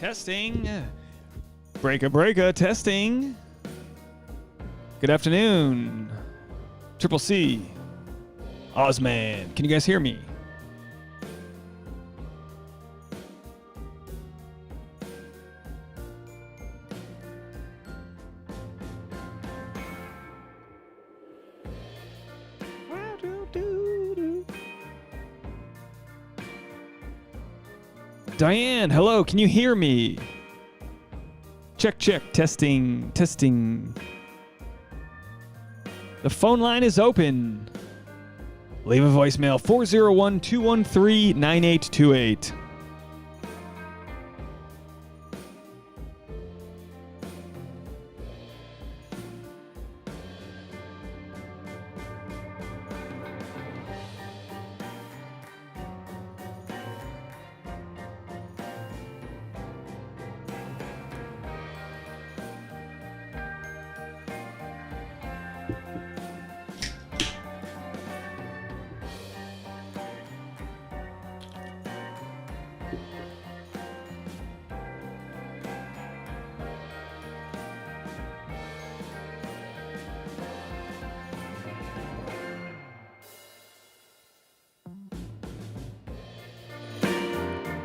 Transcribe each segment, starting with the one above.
Testing. Breaka, testing. Good afternoon. Triple C. Ozman. Can you guys hear me? Diane, hello, can you hear me? Check, testing. The phone line is open. Leave a voicemail, 401-213-9828.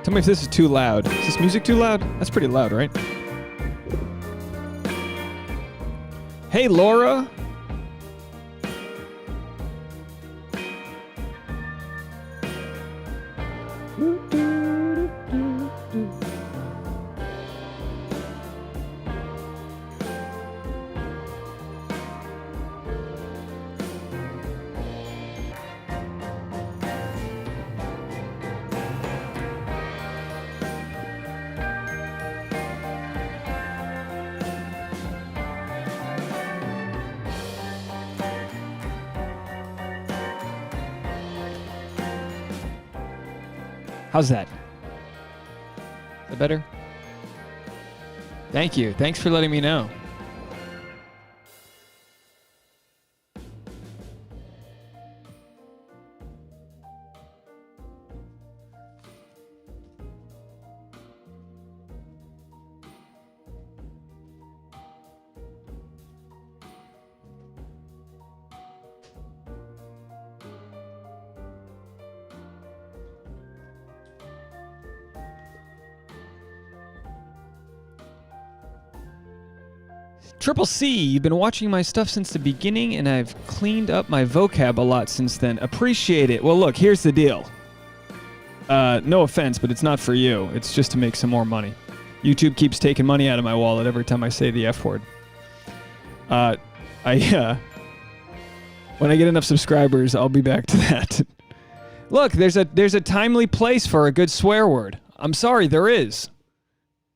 Tell me if this is too loud. Is this music too loud? That's pretty loud, right? Hey, Laura. How's that? Is that better? Thank you. Thanks for letting me know. Triple C, you've been watching my stuff since the beginning, and I've cleaned up my vocab a lot since then. Appreciate it. Well, look, here's the deal. No offense, but it's not for you. It's just to make some more money. YouTube keeps taking money out of my wallet every time I say the F word. When I get enough subscribers, I'll be back to that. Look, there's a timely place for a good swear word. I'm sorry, there is.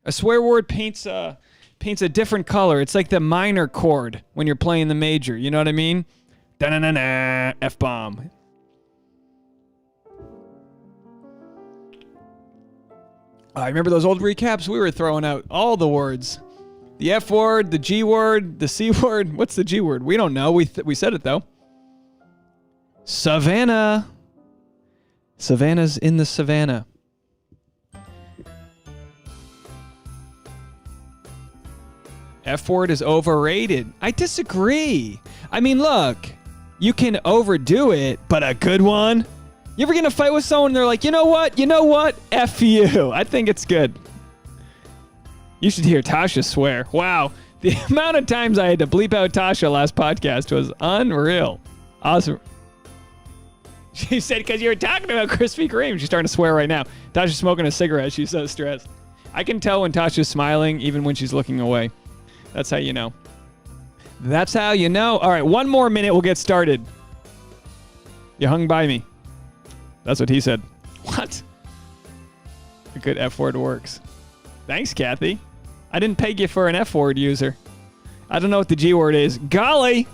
A swear word paints a different color. It's like the minor chord when you're playing the major. You know what I mean? Da-na-na-na, F-bomb. I remember those old recaps? We were throwing out all the words. The F word, the G word, the C word. What's the G word? We don't know. We said it, though. Savannah. Savannah's in the savannah. F word is overrated. I disagree. I mean, look, you can overdo it, but a good one? You ever get in a fight with someone and they're like, you know what? F you. I think it's good. You should hear Tasha swear. Wow. The amount of times I had to bleep out Tasha last podcast was unreal. Awesome. She said, because you were talking about Krispy Kreme. She's starting to swear right now. Tasha's smoking a cigarette. She's so stressed. I can tell when Tasha's smiling, even when she's looking away. That's how you know. That's how you know. All right, one more minute, we'll get started. You hung by me. That's what he said. What? A good F word works. Thanks, Kathy. I didn't peg you for an F word user. I don't know what the G word is. Golly!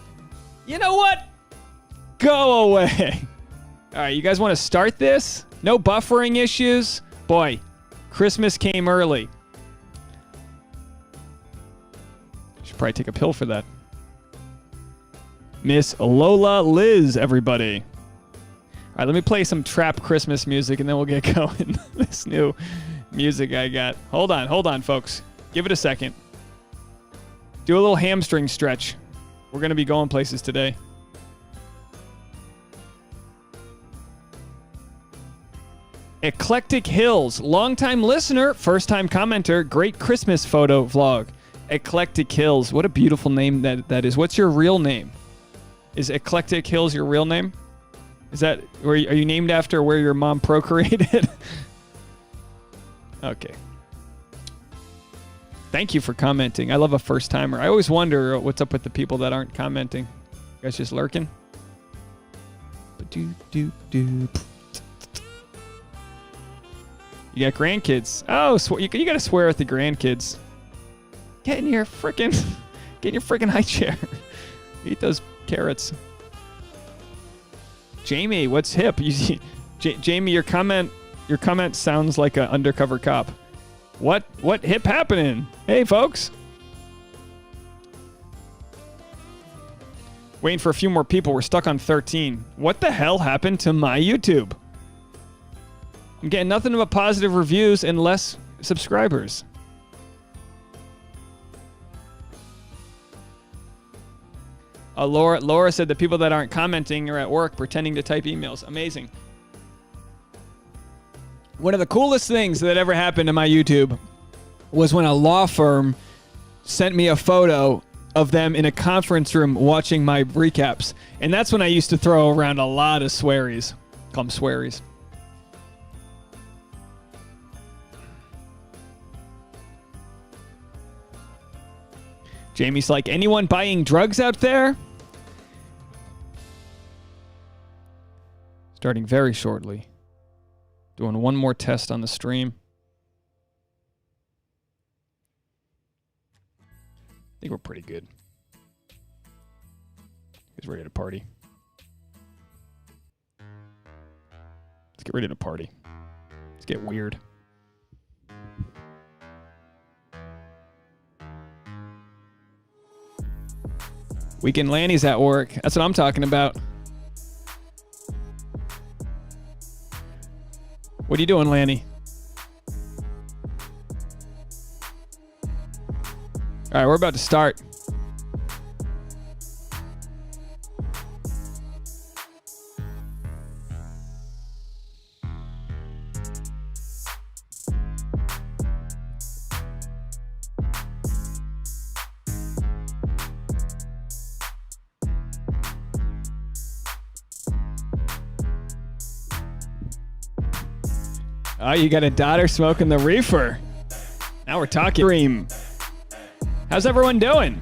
You know what? Go away. All right, you guys want to start this? No buffering issues? Boy, Christmas came early. Should probably take a pill for that. Miss Lola Liz, everybody. All right, let me play some trap Christmas music and then we'll get going. This new music I got. Hold on, folks. Give it a second. Do a little hamstring stretch. We're going to be going places today. Eclectic Hills, longtime listener, first-time commenter, great Christmas photo vlog. Eclectic Hills, what a beautiful name that is. What's your real name? Is Eclectic Hills your real name? Is that, are you named after where your mom procreated? Okay. Thank you for commenting. I love a first-timer. I always wonder what's up with the people that aren't commenting. You guys just lurking? You got grandkids. Oh, you got to swear at the grandkids. Get in your freaking high chair. Eat those carrots. Jamie, what's hip? Jamie, your comment sounds like an undercover cop. What hip happening? Hey, folks. Waiting for a few more people. We're stuck on 13. What the hell happened to my YouTube? I'm getting nothing but positive reviews and less subscribers. Laura said the people that aren't commenting are at work pretending to type emails. Amazing. One of the coolest things that ever happened to my YouTube was when a law firm sent me a photo of them in a conference room watching my recaps. And that's when I used to throw around a lot of swearies. Call them swearies. Jamie's like, anyone buying drugs out there? Starting very shortly. Doing one more test on the stream. I think we're pretty good. He's ready to party. Let's get ready to party. Let's get weird. Weekend Lanny's at work. That's what I'm talking about. What are you doing, Lanny? All right, we're about to start. Oh, you got a daughter smoking the reefer. Now we're talking. Dream. How's everyone doing?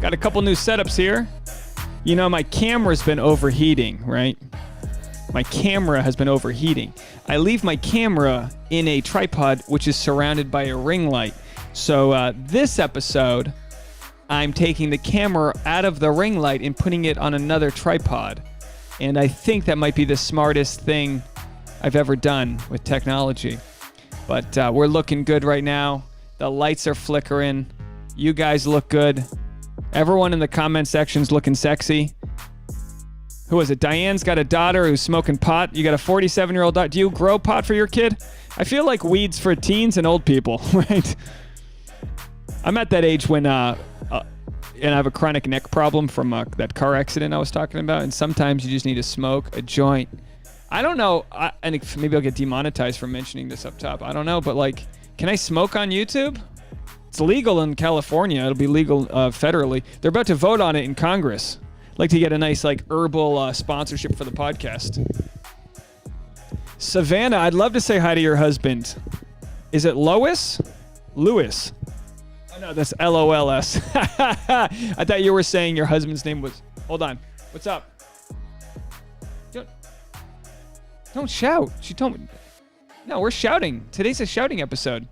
Got a couple new setups here. You know, my camera's been overheating, right? My camera has been overheating. I leave my camera in a tripod, which is surrounded by a ring light. So this episode, I'm taking the camera out of the ring light and putting it on another tripod. And I think that might be the smartest thing I've ever done with technology. But we're looking good right now. The lights are flickering. You guys look good. Everyone in the comment section's looking sexy. Who is it? Diane's got a daughter who's smoking pot. You got a 47-year-old daughter. Do you grow pot for your kid? I feel like weed's for teens and old people, right? I'm at that age when and I have a chronic neck problem from that car accident I was talking about, and sometimes you just need to smoke a joint. I don't know, and maybe I'll get demonetized for mentioning this up top. I don't know, but like, can I smoke on YouTube? It's legal in California. It'll be legal federally. They're about to vote on it in Congress. I'd like to get a nice like herbal sponsorship for the podcast. Savannah, I'd love to say hi to your husband. Is it Lois? Lewis. Oh no, that's LOLS. I thought you were saying your husband's name was... Hold on. What's up? Don't shout. She told me. No, we're shouting. Today's a shouting episode.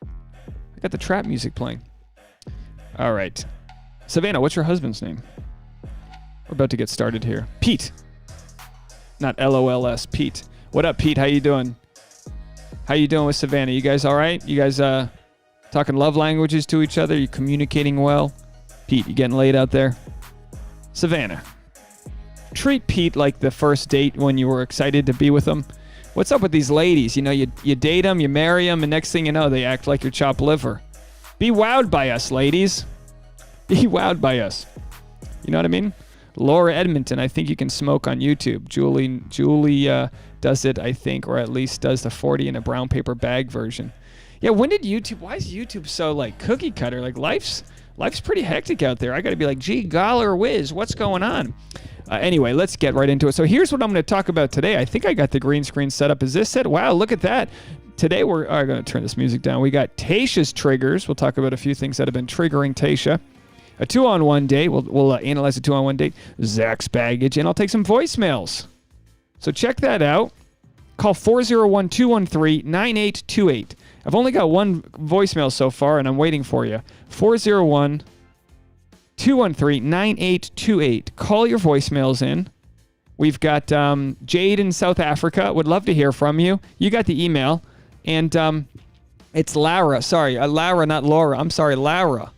I got the trap music playing. All right. Savannah, what's your husband's name? We're about to get started here. Pete. Not LOLS. Pete. What up, Pete? How you doing? How you doing with Savannah? You guys all right? You guys talking love languages to each other? You communicating well? Pete, you getting laid out there? Savannah. Treat Pete like the first date when you were excited to be with him. What's up with these ladies? You know, you date them, you marry them, and next thing you know, they act like your chopped liver. Be wowed by us, ladies. Be wowed by us. You know what I mean? Laura Edmonton, I think you can smoke on YouTube. Julie does it, I think, or at least does the 40 in a brown paper bag version. Yeah, when did YouTube, why is YouTube so like cookie cutter? Like life's pretty hectic out there. I got to be like, gee, golly whiz, what's going on? Anyway, let's get right into it. So here's what I'm going to talk about today. I think I got the green screen set up. Is this it? Wow, look at that. Today we're going to turn this music down. We got Tayshia's triggers. We'll talk about a few things that have been triggering Tayshia. A 2-on-1 date. We'll analyze a 2-on-1 date. Zach's baggage, and I'll take some voicemails. So check that out. Call 401-213-9828. I've only got one voicemail so far, and I'm waiting for you. 401-213-9828. Call your voicemails in. We've got Jade in South Africa. Would love to hear from you. You got the email. And it's Lara. Sorry, Lara, not Laura. I'm sorry, Lara.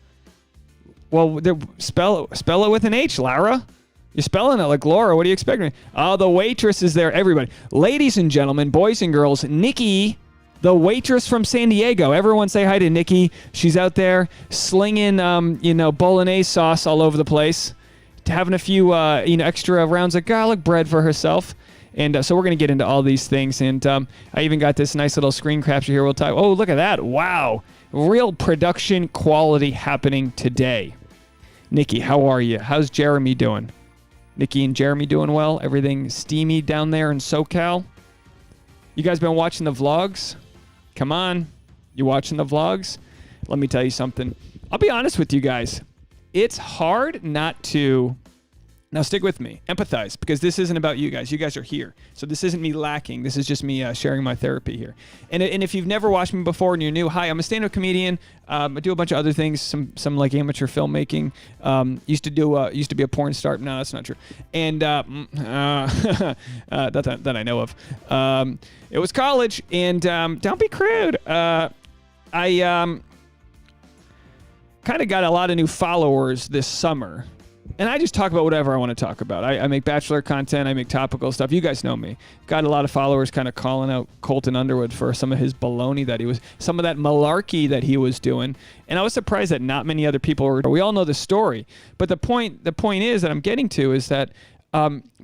Well, spell it with an H, Lara. You're spelling it like Laura. What are you expecting? Oh, the waitress is there. Everybody. Ladies and gentlemen, boys and girls, Nikki, the waitress from San Diego. Everyone say hi to Nikki. She's out there slinging, bolognese sauce all over the place, having a few, extra rounds of garlic bread for herself. And so we're going to get into all these things. And I even got this nice little screen capture here. We'll talk. Oh, look at that. Wow. Real production quality happening today. Nikki, how are you? How's Jeremy doing? Nikki and Jeremy doing well? Everything steamy down there in SoCal? You guys been watching the vlogs? Come on. You watching the vlogs? Let me tell you something. I'll be honest with you guys. It's hard not to... Now stick with me. Empathize, because this isn't about you guys. You guys are here. So this isn't me lacking. This is just me sharing my therapy here. And if you've never watched me before and you're new, hi, I'm a stand-up comedian. I do a bunch of other things, some like amateur filmmaking. Used to be a porn star. No, that's not true. And that I know of. It was college, and don't be crude. I kind of got a lot of new followers this summer. And I just talk about whatever I want to talk about. I make Bachelor content. I make topical stuff. You guys know me. Got a lot of followers kind of calling out Colton Underwood for some of his baloney some of that malarkey that he was doing. And I was surprised that not many other people were. We all know the story. But the point is that I'm getting to is that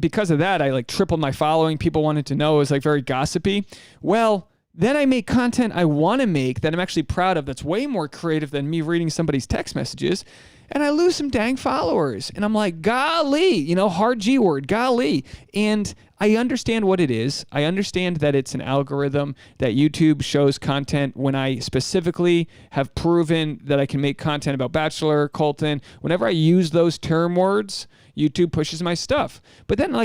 because of that, I like tripled my following. People wanted to know. It was like very gossipy. Well, then I make content I want to make that I'm actually proud of that's way more creative than me reading somebody's text messages. And I lose some dang followers. And I'm like, golly, hard G word, golly. And I understand what it is. I understand that it's an algorithm, that YouTube shows content when I specifically have proven that I can make content about Bachelor, Colton. Whenever I use those term words, YouTube pushes my stuff. But then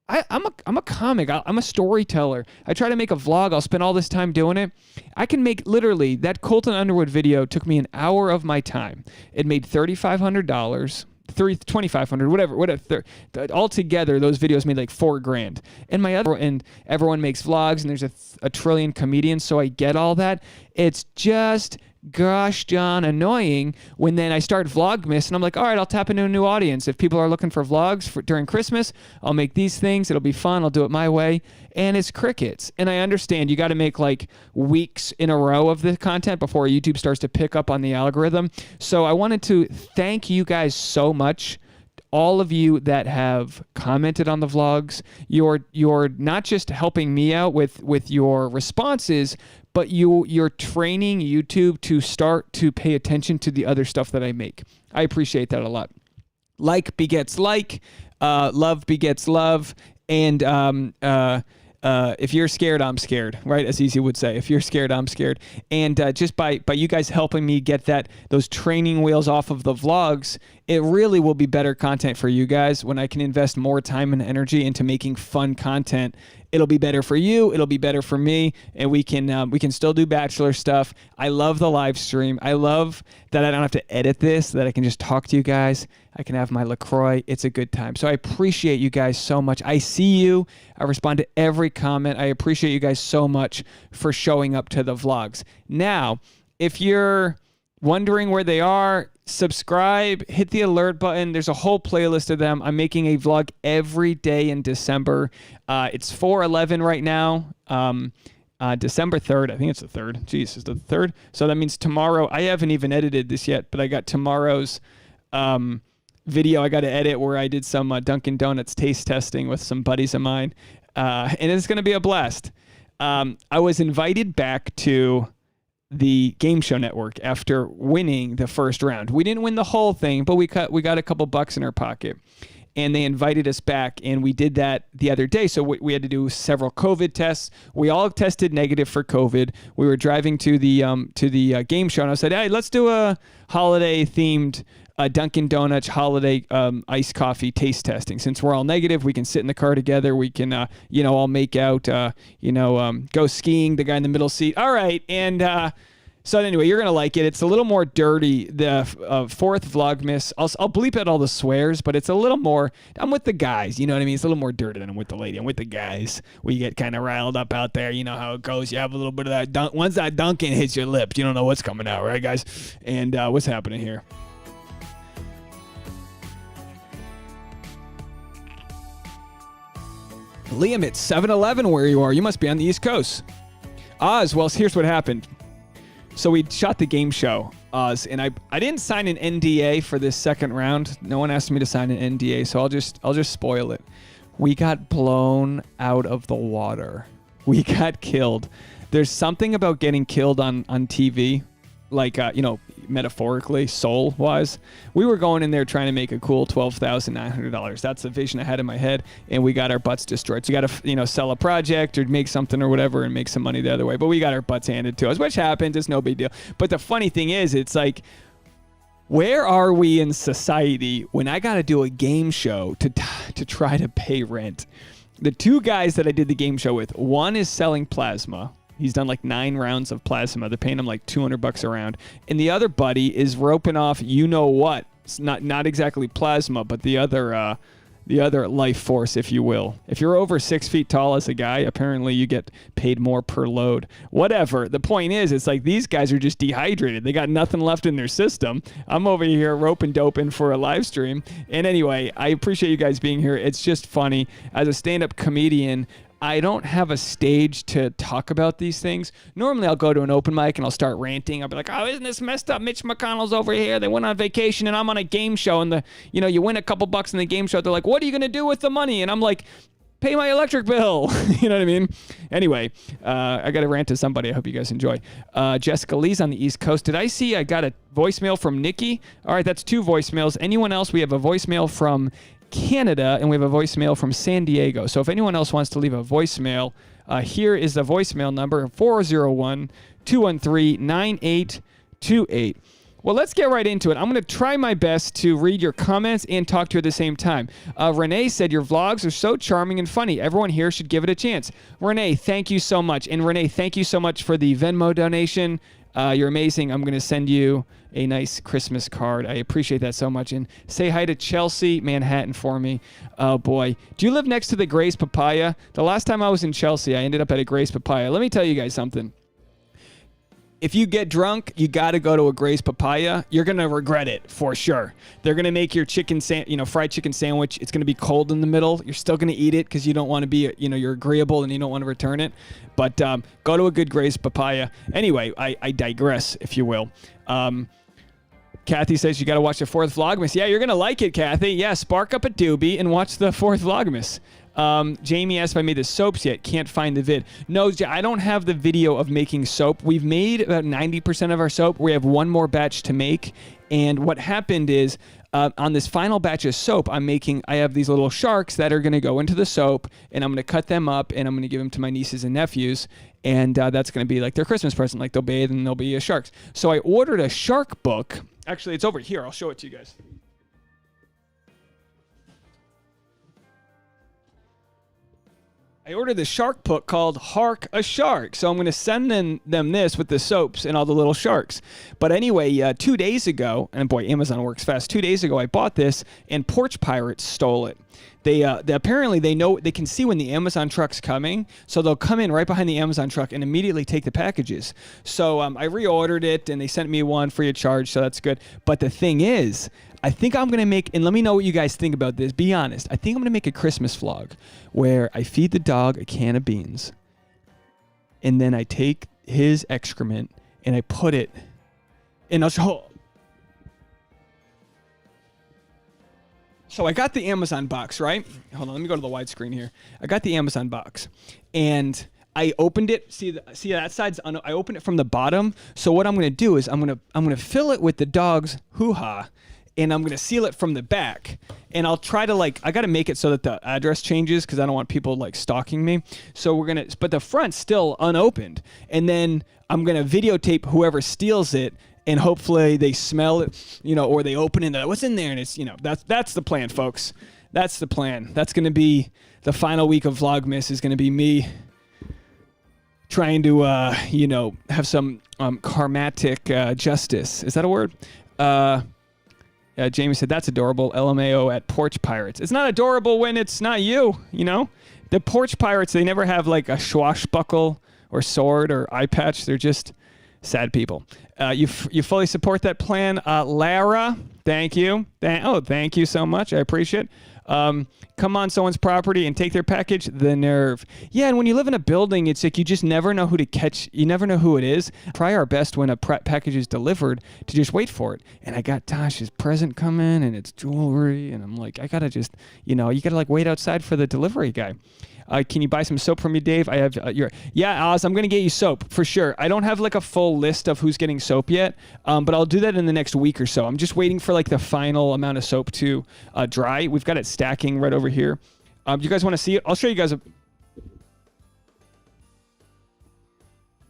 I'm a comic. I'm a storyteller. I try to make a vlog. I'll spend all this time doing it. I can make literally that Colton Underwood video took me an hour of my time. It made $3,500, $2,500, whatever. Altogether, those videos made like $4,000. And everyone makes vlogs, and there's a trillion comedians, so I get all that. It's just gosh darn annoying when then I start Vlogmas and I'm like, all right, I'll tap into a new audience. If people are looking for vlogs during Christmas, I'll make these things. It'll be fun. I'll do it my way. And it's crickets. And I understand you got to make like weeks in a row of the content before YouTube starts to pick up on the algorithm. So I wanted to thank you guys so much. All of you that have commented on the vlogs, you're not just helping me out with your responses, but you're training YouTube to start to pay attention to the other stuff that I make. I appreciate that a lot. Like begets like, love begets love, and if you're scared, I'm scared, right? As Easy would say, if you're scared, I'm scared. And just by you guys helping me get those training wheels off of the vlogs, it really will be better content for you guys when I can invest more time and energy into making fun content. It'll be better for you. It'll be better for me, and we can still do Bachelor stuff. I love the live stream. I love that I don't have to edit this, that I can just talk to you guys. I can have my LaCroix. It's a good time. So I appreciate you guys so much. I see you. I respond to every comment. I appreciate you guys so much for showing up to the vlogs. Now, if you're wondering where they are, subscribe, hit the alert button. There's a whole playlist of them. I'm making a vlog every day in December. It's 4/11 right now. December 3rd. I think it's the 3rd. Jeez, it's the 3rd. So that means tomorrow. I haven't even edited this yet, but I got tomorrow's video I got to edit where I did some Dunkin' Donuts taste testing with some buddies of mine. And it's going to be a blast. I was invited back to the game show network after winning the first round. We didn't win the whole thing, but we got a couple bucks in our pocket. And they invited us back, and we did that the other day. So we had to do several COVID tests. We all tested negative for COVID. We were driving to the game show, and I said, "Hey, let's do a holiday-themed Dunkin' Donuts holiday iced coffee taste testing. Since we're all negative, we can sit in the car together. We can, all make out, go skiing. The guy in the middle seat. All right, and." So anyway, you're going to like it. It's a little more dirty. The fourth Vlogmas, I'll bleep out all the swears, but it's a little more, I'm with the guys, you know what I mean? It's a little more dirty than I'm with the lady. I'm with the guys. We get kind of riled up out there. You know how it goes. You have a little bit of that. Once that Dunkin' hits your lips, you don't know what's coming out, right, guys? And what's happening here? Liam, it's 7-Eleven where you are. You must be on the East Coast. Oz, well, here's what happened. So we shot the game show, Oz, and I didn't sign an NDA for this second round. No one asked me to sign an NDA, so I'll just spoil it. We got blown out of the water. We got killed. There's something about getting killed on TV, like metaphorically, soul-wise. We were going in there trying to make a cool $12,900. That's the vision I had in my head, and we got our butts destroyed. So you got to, sell a project or make something or whatever and make some money the other way. But we got our butts handed to us, which happens. It's no big deal. But the funny thing is, it's like, where are we in society when I got to do a game show to try to pay rent? The two guys that I did the game show with, one is selling plasma. He's done like 9 rounds of plasma. They're paying him like $200 a round. And the other buddy is roping off, you know what? It's not exactly plasma, but the other life force, if you will. If you're over 6 feet tall as a guy, apparently you get paid more per load. Whatever. The point is, it's like these guys are just dehydrated. They got nothing left in their system. I'm over here roping doping for a live stream. And anyway, I appreciate you guys being here. It's just funny. As a stand-up comedian, I don't have a stage to talk about these things. Normally, I'll go to an open mic and I'll start ranting. I'll be like, oh, isn't this messed up? Mitch McConnell's over here. They went on vacation and I'm on a game show. And you win a couple bucks in the game show. They're like, what are you going to do with the money? And I'm like, pay my electric bill. You know what I mean? Anyway, I got to rant to somebody. I hope you guys enjoy. Jessica Lee's on the East Coast. Did I see I got a voicemail from Nikki? All right, that's 2 voicemails. Anyone else? We have a voicemail from Canada, and we have a voicemail from San Diego. So if anyone else wants to leave a voicemail, here is the voicemail number, 401-213-9828. Well, let's get right into it. I'm going to try my best to read your comments and talk to you at the same time. Renee said, your vlogs are so charming and funny. Everyone here should give it a chance. Renee, thank you so much. And Renee, thank you so much for the Venmo donation. You're amazing. I'm going to send you a nice Christmas card. I appreciate that so much. And say hi to Chelsea, Manhattan for me. Oh, boy. Do you live next to the Gray's Papaya? The last time I was in Chelsea, I ended up at a Gray's Papaya. Let me tell you guys something. If you get drunk, you got to go to a Gray's Papaya. You're going to regret it for sure. They're going to make your fried chicken sandwich. It's going to be cold in the middle. You're still going to eat it because you don't want to be, you're agreeable and you don't want to return it. But go to a good Gray's Papaya. Anyway, I digress, if you will. Kathy says you got to watch the 4th Vlogmas. Yeah, you're going to like it, Kathy. Yeah, spark up a doobie and watch the 4th Vlogmas. Jamie asked if I made the soaps yet. Can't find the vid. No, I don't have the video of making soap. We've made about 90% of our soap. We have one more batch to make. And what happened is on this final batch of soap, I have these little sharks that are going to go into the soap, and I'm going to cut them up, and I'm going to give them to my nieces and nephews. And that's going to be like their Christmas present. Like they'll bathe and they'll be sharks. So I ordered a shark book. Actually, it's over here. I'll show it to you guys. I ordered the shark book called Hark a Shark. So I'm going to send them this with the soaps and all the little sharks. But anyway, 2 days ago, and boy, Amazon works fast. 2 days ago, I bought this, and Porch Pirates stole it. they apparently they know, they can see when the Amazon truck's coming, so they'll come in right behind the Amazon truck and immediately take the packages. So I reordered it, and they sent me one free of charge, so that's good. But the thing is, I think I'm going to make, and let me know what you guys think about this, be honest, I think I'm going to make a Christmas vlog where I feed the dog a can of beans, and then I take his excrement and I put it in a... So I got the Amazon box, right? Hold on, let me go to the widescreen here. I got the Amazon box, and I opened it. See that side's I opened it from the bottom. So what I'm gonna do is I'm gonna fill it with the dog's hoo-ha, and I'm gonna seal it from the back. And I'll try to, like, I gotta make it so that the address changes because I don't want people like stalking me. So but the front's still unopened, and then I'm gonna videotape whoever steals it. And hopefully they smell it, or they open it. What's in there? And it's, that's the plan, folks. That's the plan. That's going to be the final week of Vlogmas. Is going to be me trying to, have some karmatic justice. Is that a word? Jamie said that's adorable. LMAO at Porch Pirates. It's not adorable when it's not you. The Porch Pirates. They never have like a swashbuckle or sword or eye patch. They're just sad people. You fully support that plan, Lara. Thank you. Thank you so much. I appreciate it. Come on someone's property and take their package. The nerve. Yeah, and when you live in a building, it's like you just never know who to catch. You never know who it is. Try our best when a package is delivered to just wait for it. And I got Tasha's present coming, and it's jewelry, and I'm like, I gotta just, you gotta like wait outside for the delivery guy. Can you buy some soap from me, Dave? I have Oz, I'm going to get you soap for sure. I don't have like a full list of who's getting soap yet, but I'll do that in the next week or so. I'm just waiting for like the final amount of soap to dry. We've got it stacking right over here. You guys want to see it? I'll show you guys.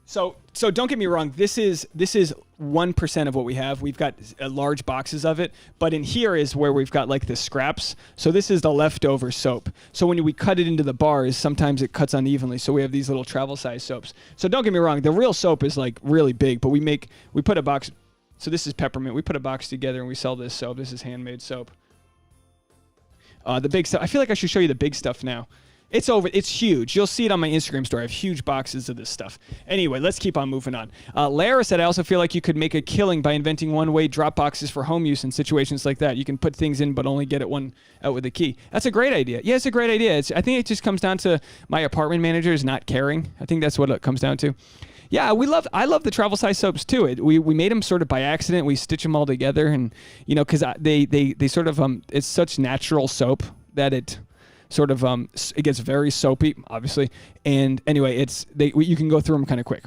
So don't get me wrong. This is 1% of what we have. We've got large boxes of it, but in here is where we've got like the scraps. So this is the leftover soap. So when we cut it into the bars, sometimes it cuts unevenly. So we have these little travel size soaps. So don't get me wrong. The real soap is like really big, but we put a box. So this is peppermint. We put a box together and we sell this soap. This is handmade soap. The big stuff. I feel like I should show you the big stuff now. It's huge. You'll see it on my Instagram story. I have huge boxes of this stuff. Anyway, let's keep on moving on. Lara said, I also feel like you could make a killing by inventing one-way drop boxes for home use in situations like that. You can put things in but only get it one out with a key. That's a great idea. Yeah, it's a great idea. I think it just comes down to my apartment managers not caring. I think that's what it comes down to. Yeah, I love the travel size soaps too. We made them sort of by accident. We stitch them all together, and because they sort of it's such natural soap that it sort of it gets very soapy, obviously. And anyway, you can go through them kind of quick.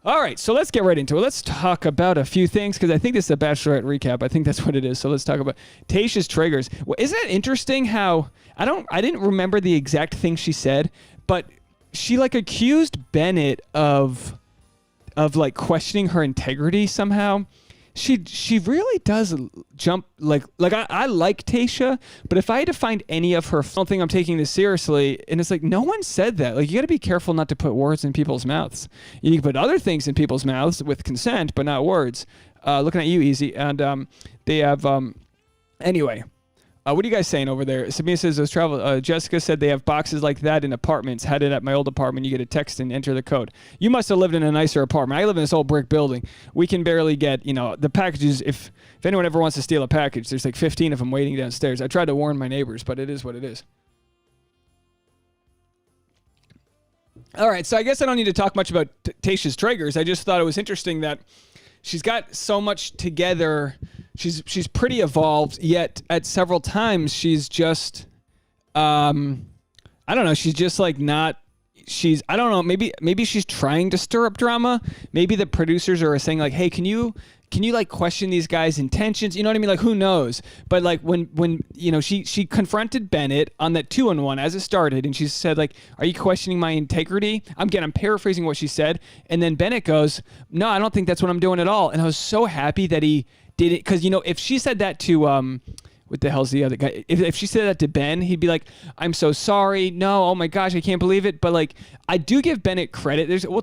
All right, so let's get right into it. Let's talk about a few things because I think this is a Bachelorette recap. I think that's what it is. So let's talk about Tayshia's triggers. Well, isn't it interesting how I didn't remember the exact thing she said, but she like accused Bennett of like questioning her integrity somehow. She really does jump like I like Tayshia, but if I had to find any of her, I don't think I'm taking this seriously. And it's like no one said that. Like you got to be careful not to put words in people's mouths. You can put other things in people's mouths with consent, but not words. Looking at you, Easy, and they have anyway. What are you guys saying over there? Sabina says those travel. Jessica said they have boxes like that in apartments. Had it at my old apartment. You get a text and enter the code. You must have lived in a nicer apartment. I live in this old brick building. We can barely get, the packages. If anyone ever wants to steal a package, there's like 15 of them waiting downstairs. I tried to warn my neighbors, but it is what it is. All right, so I guess I don't need to talk much about Tayshia's triggers. I just thought it was interesting that she's got so much together. She's pretty evolved, yet at several times she's just, I don't know. She's just like not. I don't know. Maybe she's trying to stir up drama. Maybe the producers are saying like, hey, can you like question these guys' intentions? You know what I mean? Like who knows? But like when she confronted Bennett on that 2-on-1 as it started, and she said like, are you questioning my integrity? I'm paraphrasing what she said, and then Bennett goes, no, I don't think that's what I'm doing at all. And I was so happy that he did it because if she said that to what the hell's the other guy? If she said that to Ben, he'd be like, I'm so sorry. No, oh my gosh, I can't believe it. But like, I do give Bennett credit. We'll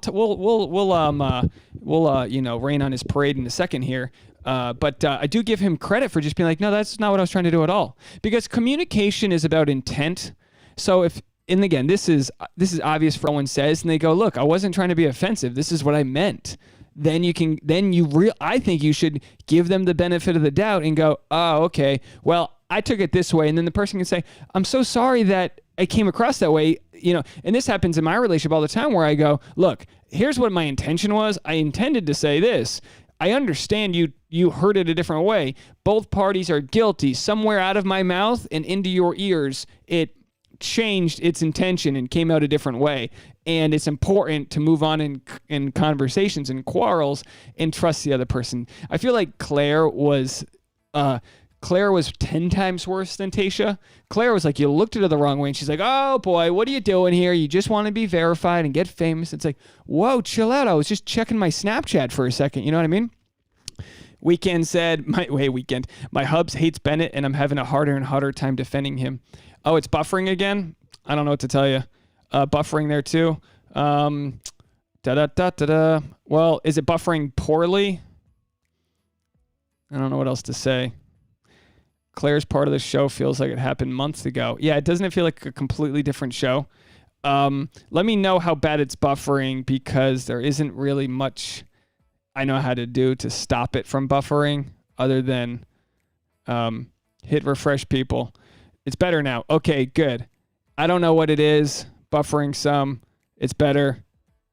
rain on his parade in a second here. But I do give him credit for just being like, no, that's not what I was trying to do at all. Because communication is about intent. So and again, this is obvious for someone says, and they go, look, I wasn't trying to be offensive. This is what I meant. I think you should give them the benefit of the doubt and go, oh, okay, well, I took it this way. And then the person can say, I'm so sorry that I came across that way. And this happens in my relationship all the time where I go, look, here's what my intention was. I intended to say this. I understand you heard it a different way. Both parties are guilty. Somewhere out of my mouth and into your ears, it changed its intention and came out a different way. And it's important to move on in conversations and quarrels and trust the other person. I feel like Claire was 10 times worse than Tayshia. Claire was like, you looked at her the wrong way, and she's like, oh boy, what are you doing here? You just want to be verified and get famous. It's like, whoa, chill out. I was just checking my Snapchat for a second. You know what I mean? Weekend said, my hubs hates Bennett, and I'm having a harder and harder time defending him. Oh, it's buffering again? I don't know what to tell you. Buffering there too. Well, is it buffering poorly? I don't know what else to say. Claire's part of the show feels like it happened months ago. Yeah, doesn't it feel like a completely different show? Let me know how bad it's buffering, because there isn't really much I know how to do to stop it from buffering other than hit refresh, people. It's better now. Okay, good. I don't know what it is. Buffering some. It's better.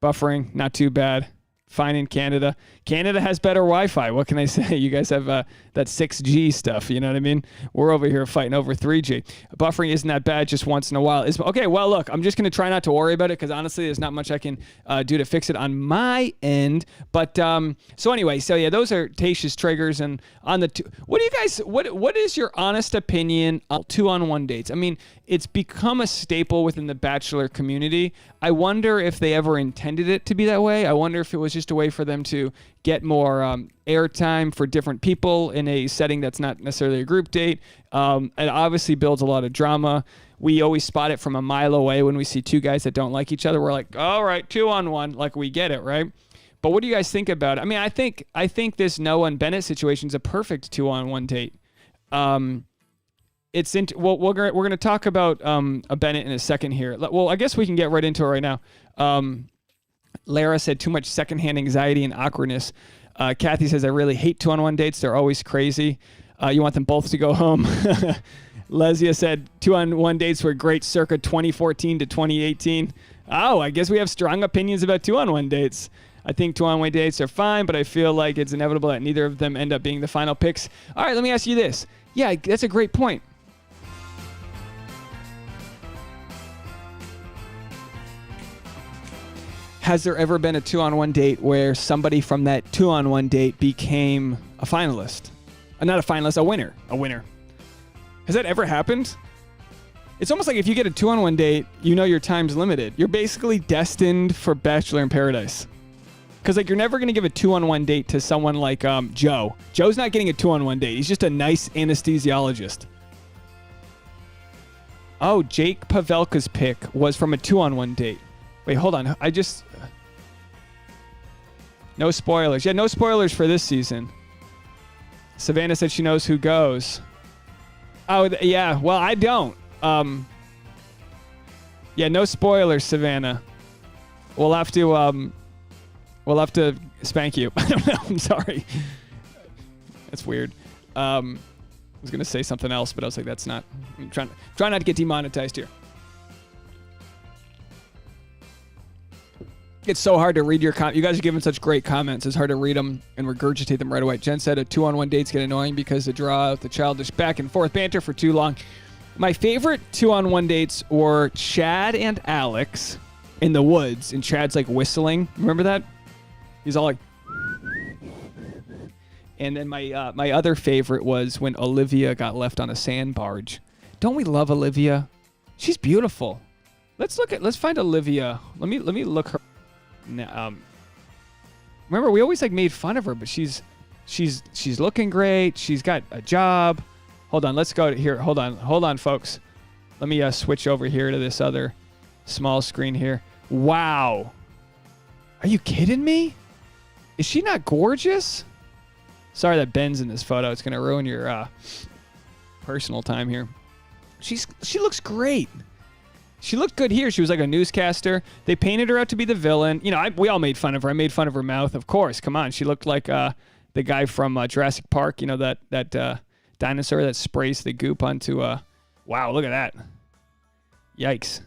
Buffering, not too bad. Fine in Canada. Canada has better Wi-Fi. What can I say? You guys have that 6G stuff. You know what I mean? We're over here fighting over 3G. Buffering isn't that bad, just once in a while. Okay, well, look, I'm just going to try not to worry about it, because honestly, there's not much I can do to fix it on my end. But so anyway, yeah, those are Tayshia's triggers. And on the what do you guys, what is your honest opinion on 2-on-1 dates? I mean, it's become a staple within the Bachelor community. I wonder if they ever intended it to be that way. I wonder if it was just a way for them to get more airtime for different people in a setting that's not necessarily a group date. It obviously builds a lot of drama. We always spot it from a mile away when we see two guys that don't like each other. We're like, all right, 2-on-1, like we get it, right? But what do you guys think about it? I mean, I think this Noah and Bennett situation is a perfect 2-on-1 date. We're going to talk about a Bennett in a second here. Well, I guess we can get right into it right now. Lara said too much secondhand anxiety and awkwardness. Kathy says, I really hate 2-on-1 dates. They're always crazy. You want them both to go home. Lesia said 2-on-1 dates were great circa 2014 to 2018. Oh, I guess we have strong opinions about 2-on-1 dates. I think 2-on-1 dates are fine, but I feel like it's inevitable that neither of them end up being the final picks. All right, let me ask you this. Yeah, that's a great point. Has there ever been a 2-on-1 date where somebody from that 2-on-1 date became a finalist? Not a finalist, a winner. A winner. Has that ever happened? It's almost like if you get a 2-on-1 date, you know your time's limited. You're basically destined for Bachelor in Paradise. Because like you're never going to give a 2-on-1 date to someone like Joe. Joe's not getting a 2-on-1 date. He's just a nice anesthesiologist. Oh, Jake Pavelka's pick was from a 2-on-1 date. Wait, hold on. No spoilers. Yeah, no spoilers for this season. Savannah said she knows who goes. Oh, yeah. Well, I don't. Yeah, no spoilers, Savannah. We'll have to spank you. I don't know. I'm sorry. That's weird. I was gonna say something else, but I was like, that's not. I'm trying not to get demonetized here. It's so hard to read your comments. You guys are giving such great comments. It's hard to read them and regurgitate them right away. Jen said a 2-on-1 dates get annoying because they draw out the childish back and forth banter for too long. My favorite 2-on-1 dates were Chad and Alex in the woods, and Chad's like whistling. Remember that? He's all like... And then my other favorite was when Olivia got left on a sand barge. Don't we love Olivia? She's beautiful. Let's find Olivia. Let me look her. Remember, we always like made fun of her, but she's looking great. She's got a job. Hold on. Let's go to here. Hold on, folks. Let me switch over here to this other small screen here. Wow. Are you kidding me? Is she not gorgeous? Sorry that Ben's in this photo. It's going to ruin your personal time here. She looks great. She looked good here. She was like a newscaster. They painted her out to be the villain. You know, we all made fun of her. I made fun of her mouth, of course. Come on. She looked like the guy from Jurassic Park. You know, that dinosaur that sprays the goop onto... wow, look at that. Yikes.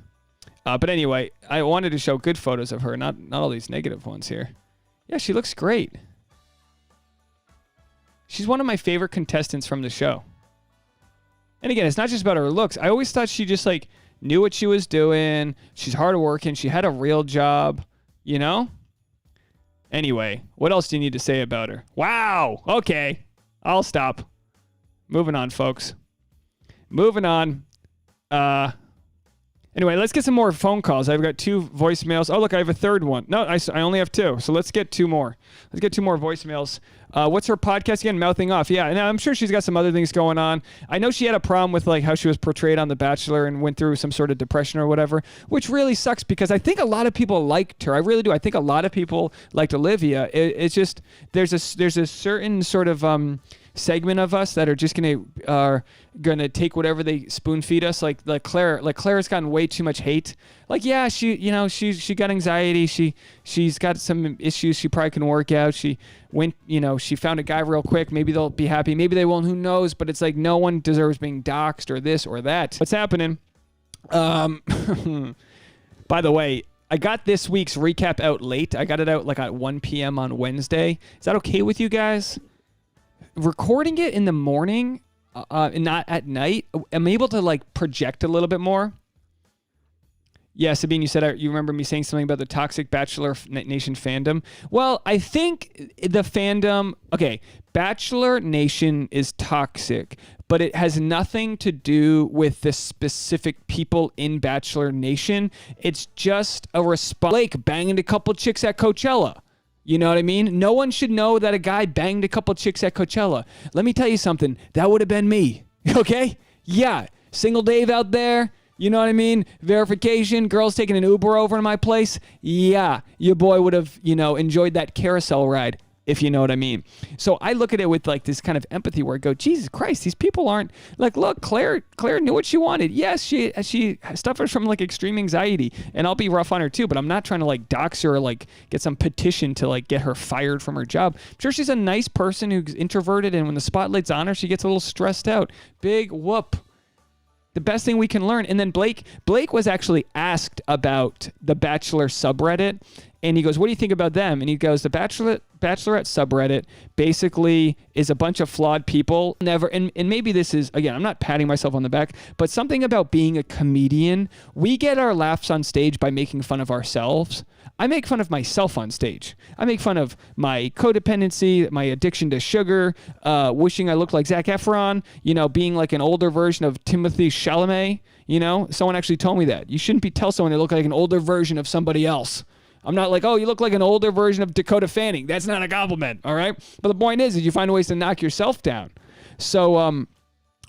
But anyway, I wanted to show good photos of her, not all these negative ones here. Yeah, she looks great. She's one of my favorite contestants from the show. And again, it's not just about her looks. I always thought she just like knew what she was doing. She's hardworking. She had a real job, you know? Anyway, what else do you need to say about her? Wow. Okay. I'll stop. Moving on, folks. Moving on. Anyway, let's get some more phone calls. I've got 2 voicemails. Oh, look, I have a third one. No, I only have 2. So let's get 2 more. Let's get 2 more voicemails. What's her podcast again? Mouthing Off. Yeah, and I'm sure she's got some other things going on. I know she had a problem with like how she was portrayed on The Bachelor and went through some sort of depression or whatever, which really sucks because I think a lot of people liked her. I really do. I think a lot of people liked Olivia. It's just there's a certain sort of segment of us that are just gonna take whatever they spoon feed us. Like Claire's gotten way too much hate. Like, yeah, she got anxiety. She's got some issues she probably can work out. She went, she found a guy real quick. Maybe they'll be happy. Maybe they won't. Who knows? But it's like no one deserves being doxxed or this or that. What's happening? By the way, I got this week's recap out late. I got it out like at 1 p.m. on Wednesday. Is that okay with you guys? Recording it in the morning and not at night, I'm able to like project a little bit more. Yeah, Sabine, you said you remember me saying something about the toxic Bachelor Nation fandom. Well, I think the fandom, okay, Bachelor Nation is toxic, but it has nothing to do with the specific people in Bachelor Nation. It's just a response. Blake banging a couple chicks at Coachella. You know what I mean? No one should know that a guy banged a couple chicks at Coachella. Let me tell you something. That would have been me. Okay? Yeah. Single Dave out there. You know what I mean? Verification. Girls taking an Uber over to my place. Yeah. Your boy would have, enjoyed that carousel ride, if you know what I mean. So I look at it with like this kind of empathy where I go, Jesus Christ, these people aren't like, look, Claire knew what she wanted. Yes, she suffers from like extreme anxiety, and I'll be rough on her too, but I'm not trying to like dox her or like get some petition to like get her fired from her job. I'm sure she's a nice person who's introverted, and when the spotlight's on her, she gets a little stressed out. Big whoop. The best thing we can learn. And then Blake was actually asked about the Bachelor subreddit, and he goes, what do you think about them? And he goes, the Bachelorette subreddit basically is a bunch of flawed people. And maybe this is, again, I'm not patting myself on the back, but something about being a comedian. We get our laughs on stage by making fun of ourselves. I make fun of myself on stage. I make fun of my codependency, my addiction to sugar, wishing I looked like Zac Efron, being like an older version of Timothée Chalamet. Someone actually told me that. You shouldn't tell someone they look like an older version of somebody else. I'm not like, oh, you look like an older version of Dakota Fanning. That's not a compliment, all right? But the point is you find ways to knock yourself down. So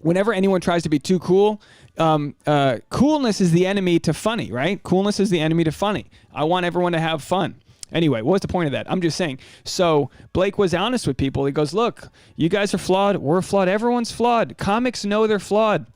whenever anyone tries to be too cool, coolness is the enemy to funny, right? Coolness is the enemy to funny. I want everyone to have fun. Anyway, what's the point of that? I'm just saying. So Blake was honest with people. He goes, look, you guys are flawed. We're flawed. Everyone's flawed. Comics know they're flawed.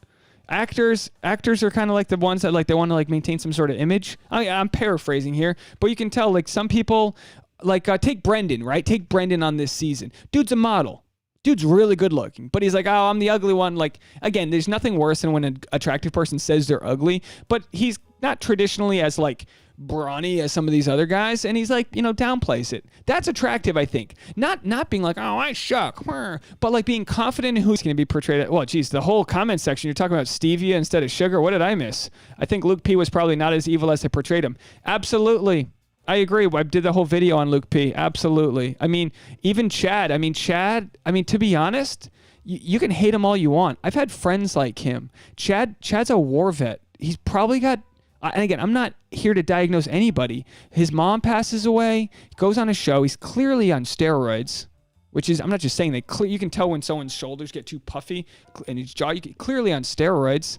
Actors are kind of like the ones that like they want to like maintain some sort of image. I'm paraphrasing here, but you can tell like some people like take Brendan, right? Take Brendan on this season. Dude's a model. Dude's really good looking, but he's like, oh, I'm the ugly one. Like, again, there's nothing worse than when an attractive person says they're ugly, but he's not traditionally as like brawny as some of these other guys, and he's like, downplays it. That's attractive, I think. Not being like, oh, I suck, but like being confident in who's going to be portrayed. Well, geez, the whole comment section, you're talking about stevia instead of sugar. What did I miss? I think Luke P was probably not as evil as they portrayed him. Absolutely. I agree. I did the whole video on Luke P. Absolutely. I mean, even Chad. To be honest, you can hate him all you want. I've had friends like him. Chad's a war vet. He's probably got, and again, I'm not here to diagnose anybody. His mom passes away, goes on a show. He's clearly on steroids. which is, I'm not just saying you can tell when someone's shoulders get too puffy and his jaw, clearly on steroids.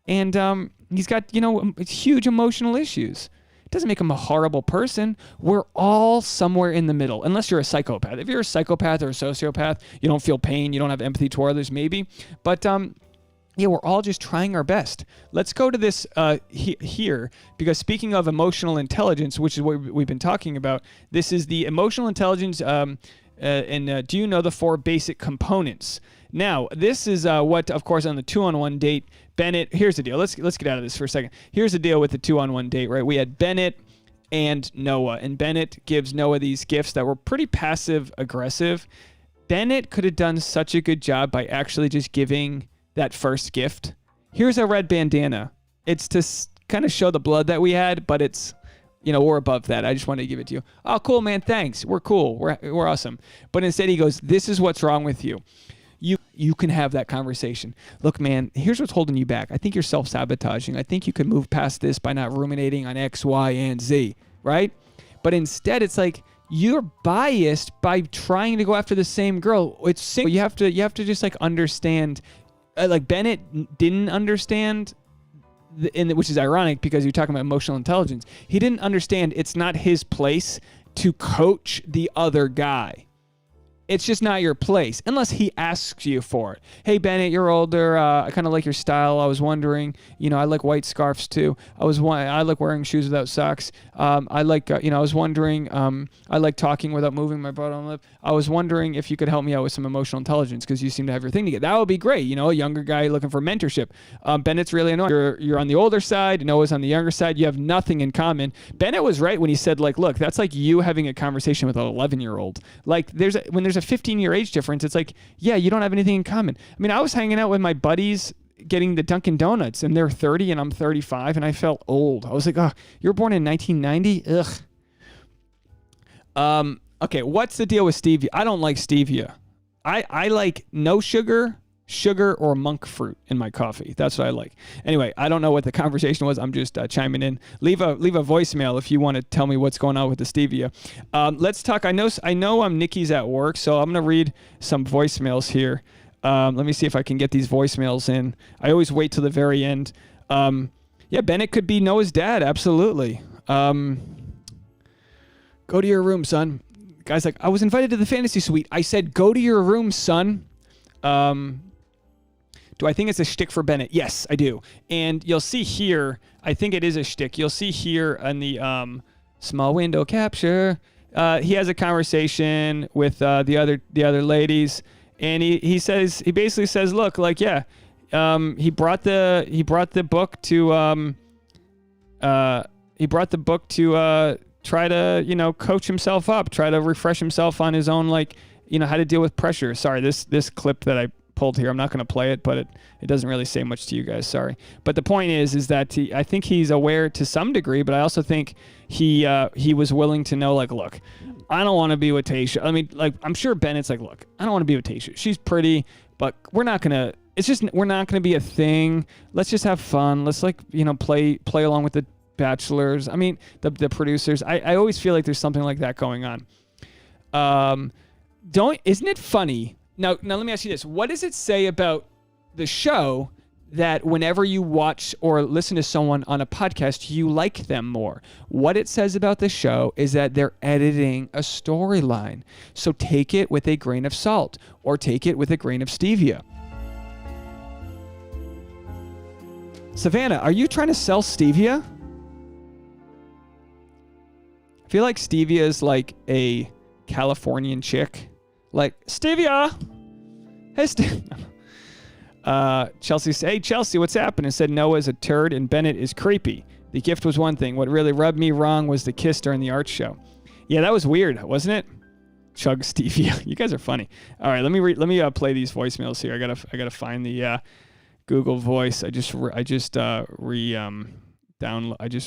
And he's got, huge emotional issues. It doesn't make him a horrible person. We're all somewhere in the middle, unless you're a psychopath. If you're a psychopath or a sociopath, you don't feel pain, you don't have empathy toward others, maybe. But yeah, we're all just trying our best. Let's go to this here, because speaking of emotional intelligence, which is what we've been talking about, this is the emotional intelligence, and do you know the 4 basic components? Now, this is what, of course, on the 2-on-1 date, Bennett, here's the deal. Let's get out of this for a second. Here's the deal with the 2-on-1 date, right? We had Bennett and Noah, and Bennett gives Noah these gifts that were pretty passive-aggressive. Bennett could have done such a good job by actually just giving that first gift. Here's a red bandana. It's to kind of show the blood that we had, but it's, we're above that. I just wanted to give it to you. Oh, cool, man. Thanks. We're cool. We're awesome. But instead he goes, this is what's wrong with you. You can have that conversation. Look, man, here's what's holding you back. I think you're self-sabotaging. I think you can move past this by not ruminating on X, Y, and Z, right? But instead, it's like you're biased by trying to go after the same girl. You have to just like understand. Like Bennett didn't understand, which is ironic because you're talking about emotional intelligence. He didn't understand it's not his place to coach the other guy. It's just not your place unless he asks you for it. Hey, Bennett, you're older. I kind of like your style. I was wondering, I like white scarves too. I like wearing shoes without socks. I like, I was wondering, I like talking without moving my bottom lip. I was wondering if you could help me out with some emotional intelligence because you seem to have your thing together. That would be great. A younger guy looking for mentorship. Bennett's really annoying. You're on the older side. Noah's on the younger side. You have nothing in common. Bennett was right when he said, like, look, that's like you having a conversation with an 11-year-old. Like when there's a 15-year age difference, it's like, yeah, you don't have anything in common. I mean, I was hanging out with my buddies getting the Dunkin' Donuts, and they're 30 and I'm 35, and I felt old. I was like, oh, you were born in 1990? Ugh. Okay, what's the deal with stevia? I don't like stevia. I like no sugar, or monk fruit in my coffee. That's what I like. Anyway, I don't know what the conversation was. I'm just chiming in. Leave a voicemail if you want to tell me what's going on with the stevia. Let's talk. I know Nikki's at work, so I'm going to read some voicemails here. Let me see if I can get these voicemails in. I always wait till the very end. Yeah, Bennett could be Noah's dad. Absolutely. Go to your room, son. Guy's like, I was invited to the fantasy suite. I said, go to your room, son. Do I think it's a shtick for Bennett? Yes, I do. And you'll see here, I think it is a shtick. You'll see here on the small window capture, he has a conversation with the other ladies, and he basically says, look, like, yeah, he brought the book to try to coach himself up, try to refresh himself on his own, like, how to deal with pressure. Sorry, this clip that I pulled here, I'm not going to play it, but it doesn't really say much to you guys. Sorry. But the point is that I think he's aware to some degree, but I also think he was willing to know, like, look, I don't want to be with Tayshia. I mean, like, I'm sure Bennett's like, look, I don't want to be with Tayshia. She's pretty, but we're not going to be a thing. Let's just have fun. Let's play along with the bachelors. I mean, the producers. I always feel like there's something like that going on. Isn't it funny? Now let me ask you this. What does it say about the show that whenever you watch or listen to someone on a podcast, you like them more? What it says about the show is that they're editing a storyline. So take it with a grain of salt or take it with a grain of stevia. Savannah, are you trying to sell stevia? I feel like stevia is like a Californian chick. Like, stevia! Hey, Chelsea said, hey, Chelsea, what's happening? Said Noah's a turd and Bennett is creepy. The gift was one thing. What really rubbed me wrong was the kiss during the art show. Yeah, that was weird, wasn't it? Chug stevia. You guys are funny. All right, let me play these voicemails here. I gotta find the Google Voice. I just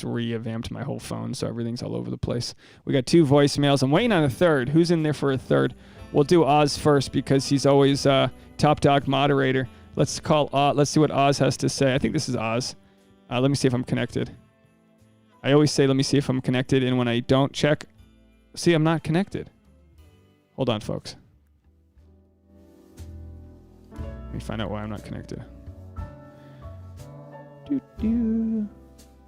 revamped my whole phone, so everything's all over the place. We got 2 voicemails. I'm waiting on a third. Who's in there for a third? We'll do Oz first because he's always top dog moderator. Let's call Oz. Let's see what Oz has to say. I think this is Oz. Let me see if I'm connected. I always say, let me see if I'm connected, and when I don't check, see, I'm not connected. Hold on, folks. me find out why I'm not connected.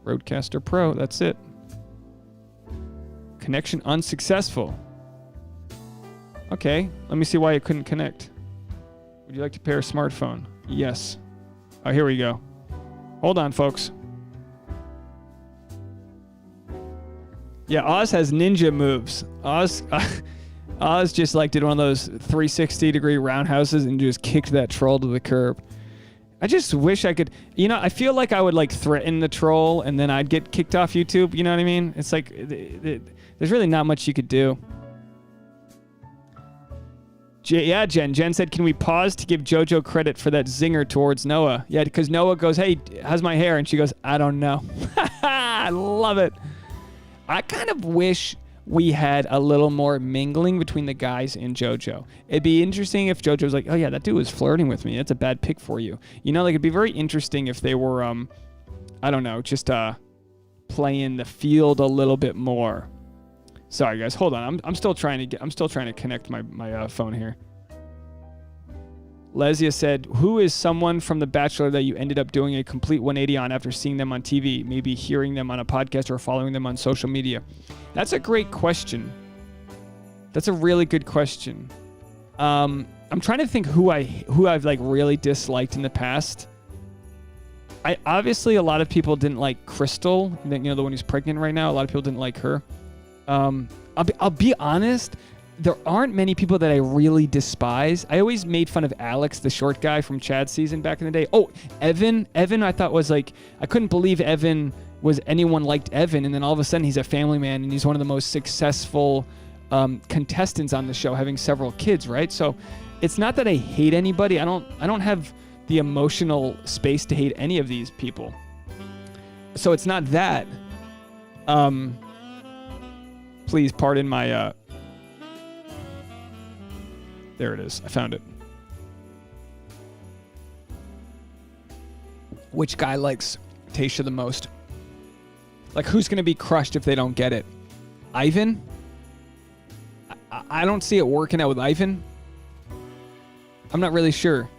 Roadcaster Pro, that's it. Connection unsuccessful. Okay, let me see why it couldn't connect. Would you like to pair a smartphone? Yes. Oh, here we go. Hold on, folks. Yeah, Oz has ninja moves. Oz just like did one of those 360-degree roundhouses and just kicked that troll to the curb. I just wish I could, I feel like I would like threaten the troll and then I'd get kicked off YouTube. You know what I mean? It's like, there's really not much you could do. Yeah, Jen. Jen said, can we pause to give JoJo credit for that zinger towards Noah? Yeah, because Noah goes, hey, how's my hair? And she goes, I don't know. I love it. I kind of wish we had a little more mingling between the guys and JoJo. It'd be interesting if JoJo was like, oh yeah, that dude was flirting with me. That's a bad pick for you. Like it'd be very interesting if they were, I don't know, just playing the field a little bit more. Sorry guys, hold on. I'm still trying to connect my phone here. Lesia said, who is someone from The Bachelor that you ended up doing a complete 180 on after seeing them on TV, maybe hearing them on a podcast or following them on social media? That's a great question. That's a really good question. I'm trying to think who I've like really disliked in the past. Obviously a lot of people didn't like Crystal, the one who's pregnant right now. A lot of people didn't like her. I'll be honest. There aren't many people that I really despise. I always made fun of Alex, the short guy from Chad's season back in the day. Oh, Evan. Evan, I thought was like, I couldn't believe anyone liked Evan. And then all of a sudden he's a family man and he's one of the most successful contestants on the show, having several kids, right? So it's not that I hate anybody. I don't have the emotional space to hate any of these people. So it's not that. Please pardon my... There it is. I found it. Which guy likes Tayshia the most? Like, who's going to be crushed if they don't get it? Ivan? I don't see it working out with Ivan. I'm not really sure.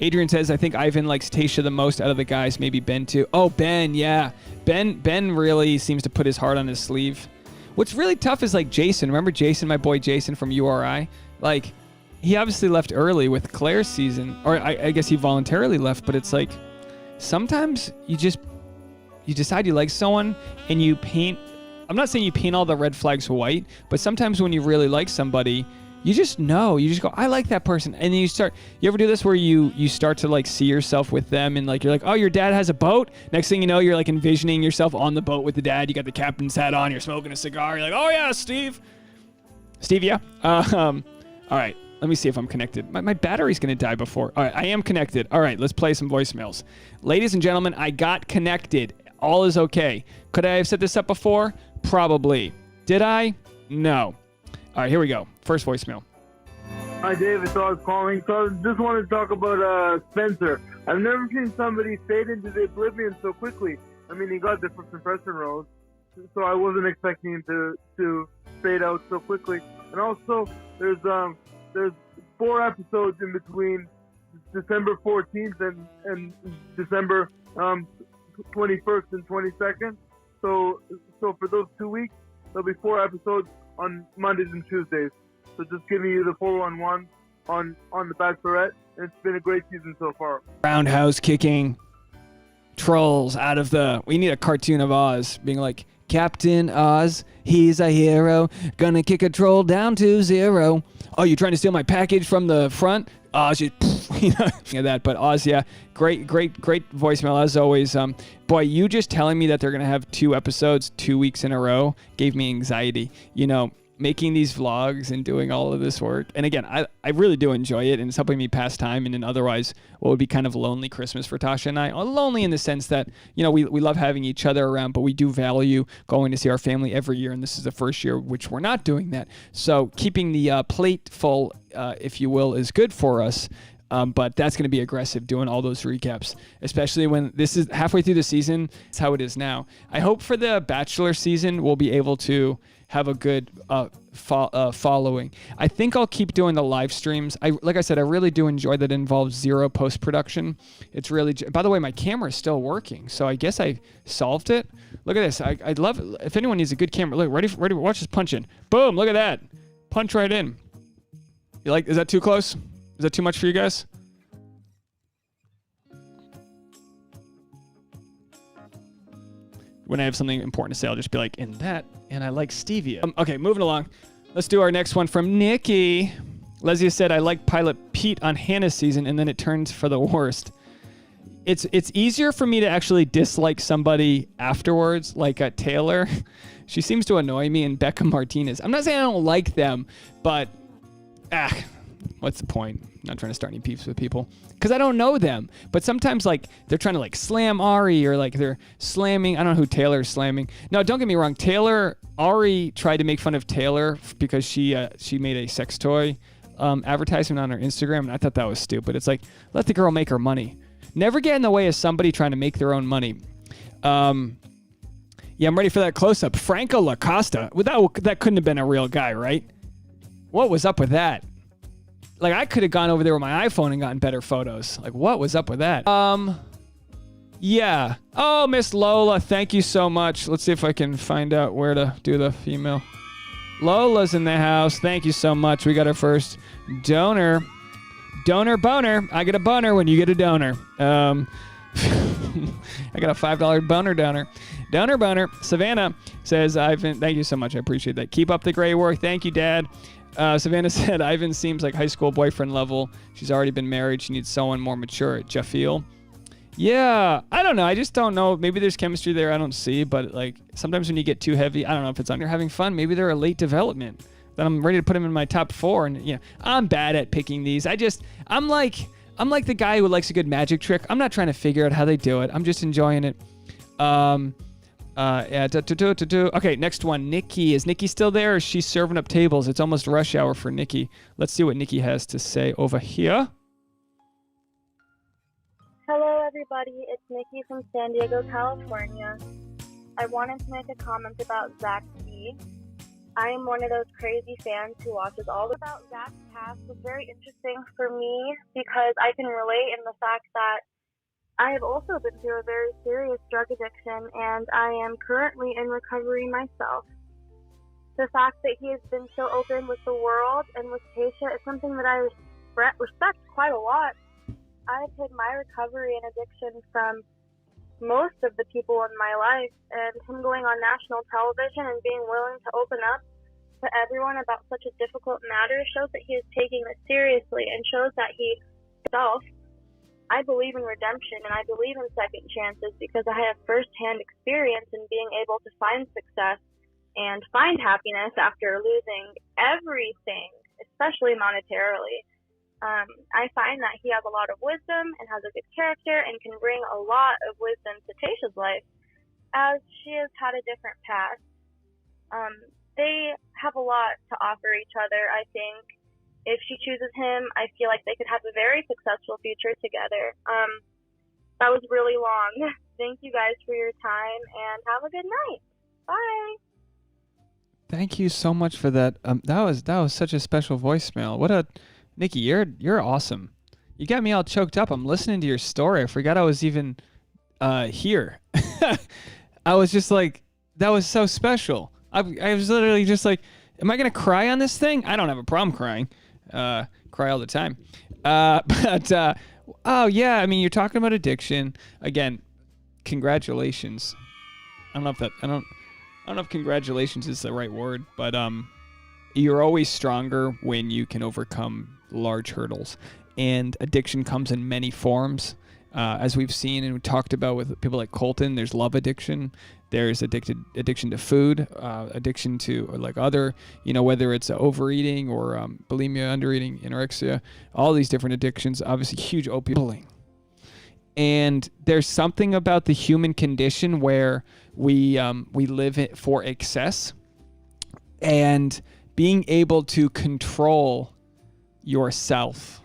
Adrian says, I think Ivan likes Tayshia the most out of the guys. Maybe Ben too. Oh, Ben, yeah. Ben really seems to put his heart on his sleeve. What's really tough is like Jason. Remember Jason, my boy Jason from URI? Like, he obviously left early with Claire's season. Or I guess he voluntarily left, but it's like, sometimes you decide you like someone and you paint, I'm not saying you paint all the red flags white, but sometimes when you really like somebody, you just know, you just go, I like that person. And then you ever do this where you start to like see yourself with them and like, you're like, oh, your dad has a boat. Next thing you know, you're like envisioning yourself on the boat with the dad. You got the captain's hat on, you're smoking a cigar. You're like, oh yeah, Steve. Steve, yeah. All right, let me see if I'm connected. My battery's gonna die before. All right, I am connected. All right, let's play some voicemails. Ladies and gentlemen, I got connected. All is okay. Could I have set this up before? Probably. Did I? No. All right, here we go. First voicemail. Hi, David. So I was calling. So I just wanted to talk about Spencer. I've never seen somebody fade into the oblivion so quickly. I mean, he got the first impression rose, so I wasn't expecting him to fade out so quickly. And also, there's 4 episodes in between December 14th and December 21st and 22nd. So for those 2 weeks, there'll be 4 episodes on Mondays and Tuesdays. So just giving you the 4-on-1 on the Bachelorette. And it's been a great season so far. Roundhouse kicking trolls out of we need a cartoon of Oz being like, Captain Oz, he's a hero, gonna kick a troll down to 0. Oh, you're trying to steal my package from the front? Oz, that. But Oz, yeah, great voicemail as always. Boy, you just telling me that they're gonna have 2 episodes 2 weeks in a row gave me anxiety. Making these vlogs and doing all of this work. And again, I really do enjoy it, and it's helping me pass time in an otherwise what would be kind of lonely Christmas for Tasha and I. Lonely in the sense that, we love having each other around, but we do value going to see our family every year, and this is the first year which we're not doing that. So keeping the plate full, if you will, is good for us. But that's going to be aggressive doing all those recaps, especially when this is halfway through the season. It's how it is now. I hope for the Bachelor season we'll be able to have a good following. I think I'll keep doing the live streams. Like I said, I really do enjoy that it involves zero post-production. It's really, by the way, my camera is still working, so I guess I solved it. Look at this. I'd love it. If anyone needs a good camera, look, ready, watch this punch in. Boom, look at that. Punch right in. You like, is that too close? Is that too much for you guys? When I have something important to say, I'll just be like, in that, and I like stevia. Okay, moving along. Let's do our next one from Nikki. Leslie said, I like Pilot Pete on Hannah's season, and then it turns for the worst. It's easier for me to actually dislike somebody afterwards, like Taylor. She seems to annoy me, and Becca Martinez. I'm not saying I don't like them, but what's the point? I'm not trying to start any beefs with people because I don't know them. But sometimes like they're trying to like slam Ari or like they're slamming. I don't know who Taylor's slamming. No, don't get me wrong. Ari tried to make fun of Taylor because she made a sex toy advertisement on her Instagram, and I thought that was stupid. It's like, let the girl make her money. Never get in the way of somebody trying to make their own money. Yeah, I'm ready for that close-up. Franco Lacosta. That couldn't have been a real guy, right? What was up with that? Like, I could have gone over there with my iPhone and gotten better photos. Like, what was up with that? Yeah. Oh, Miss Lola, thank you so much. Let's see if I can find out where to do the female. Lola's in the house. Thank you so much. We got our first donor. Donor boner. I get a boner when you get a donor. I got a $5 boner donor. Donor boner. Savannah says, Ivan, thank you so much. I appreciate that. Keep up the great work. Thank you, Dad. Savannah said, Ivan seems like high school boyfriend level. She's already been married. She needs someone more mature. Jafeel. Yeah, I don't know. I just don't know. Maybe there's chemistry there I don't see, but like sometimes when you get too heavy, I don't know if it's on you're having fun. Maybe they're a late development. Then I'm ready to put them in my top 4. And yeah, I'm bad at picking these. I'm like the guy who likes a good magic trick. I'm not trying to figure out how they do it. I'm just enjoying it. Okay, next one. Nikki. Is Nikki still there? Or is she serving up tables? It's almost rush hour for Nikki. Let's see what Nikki has to say over here. Hello, everybody. It's Nikki from San Diego, California. I wanted to make a comment about Zach B. I am one of those crazy fans who watches all about Zach's past. It's very interesting for me because I can relate in the fact that I have also been through a very serious drug addiction, and I am currently in recovery myself. The fact that he has been so open with the world and with Tayshia is something that I respect quite a lot. I've hid my recovery and addiction from most of the people in my life, and him going on national television and being willing to open up to everyone about such a difficult matter shows that he is taking it seriously and shows that he himself. I believe in redemption and I believe in second chances because I have firsthand experience in being able to find success and find happiness after losing everything, especially monetarily. I find that he has a lot of wisdom and has a good character and can bring a lot of wisdom to Tayshia's life as she has had a different past. They have a lot to offer each other, I think. If she chooses him, I feel like they could have a very successful future together. That was really long. Thank you guys for your time and have a good night. Bye. Thank you so much for that. That was such a special voicemail. Nikki, you're awesome. You got me all choked up. I'm listening to your story. I forgot I was even here. I was just like, that was so special. I was literally just like, am I gonna cry on this thing? I don't have a problem crying. Cry all the time. Oh yeah, I mean, you're talking about addiction again. Congratulations. I don't know if congratulations is the right word, but you're always stronger when you can overcome large hurdles. And addiction comes in many forms. As we've seen and we talked about with people like Colton, there's love addiction. There's addiction to food, addiction to like other, whether it's overeating or bulimia, undereating, anorexia, all these different addictions, obviously huge opioid. And there's something about the human condition where we live it for excess, and being able to control yourself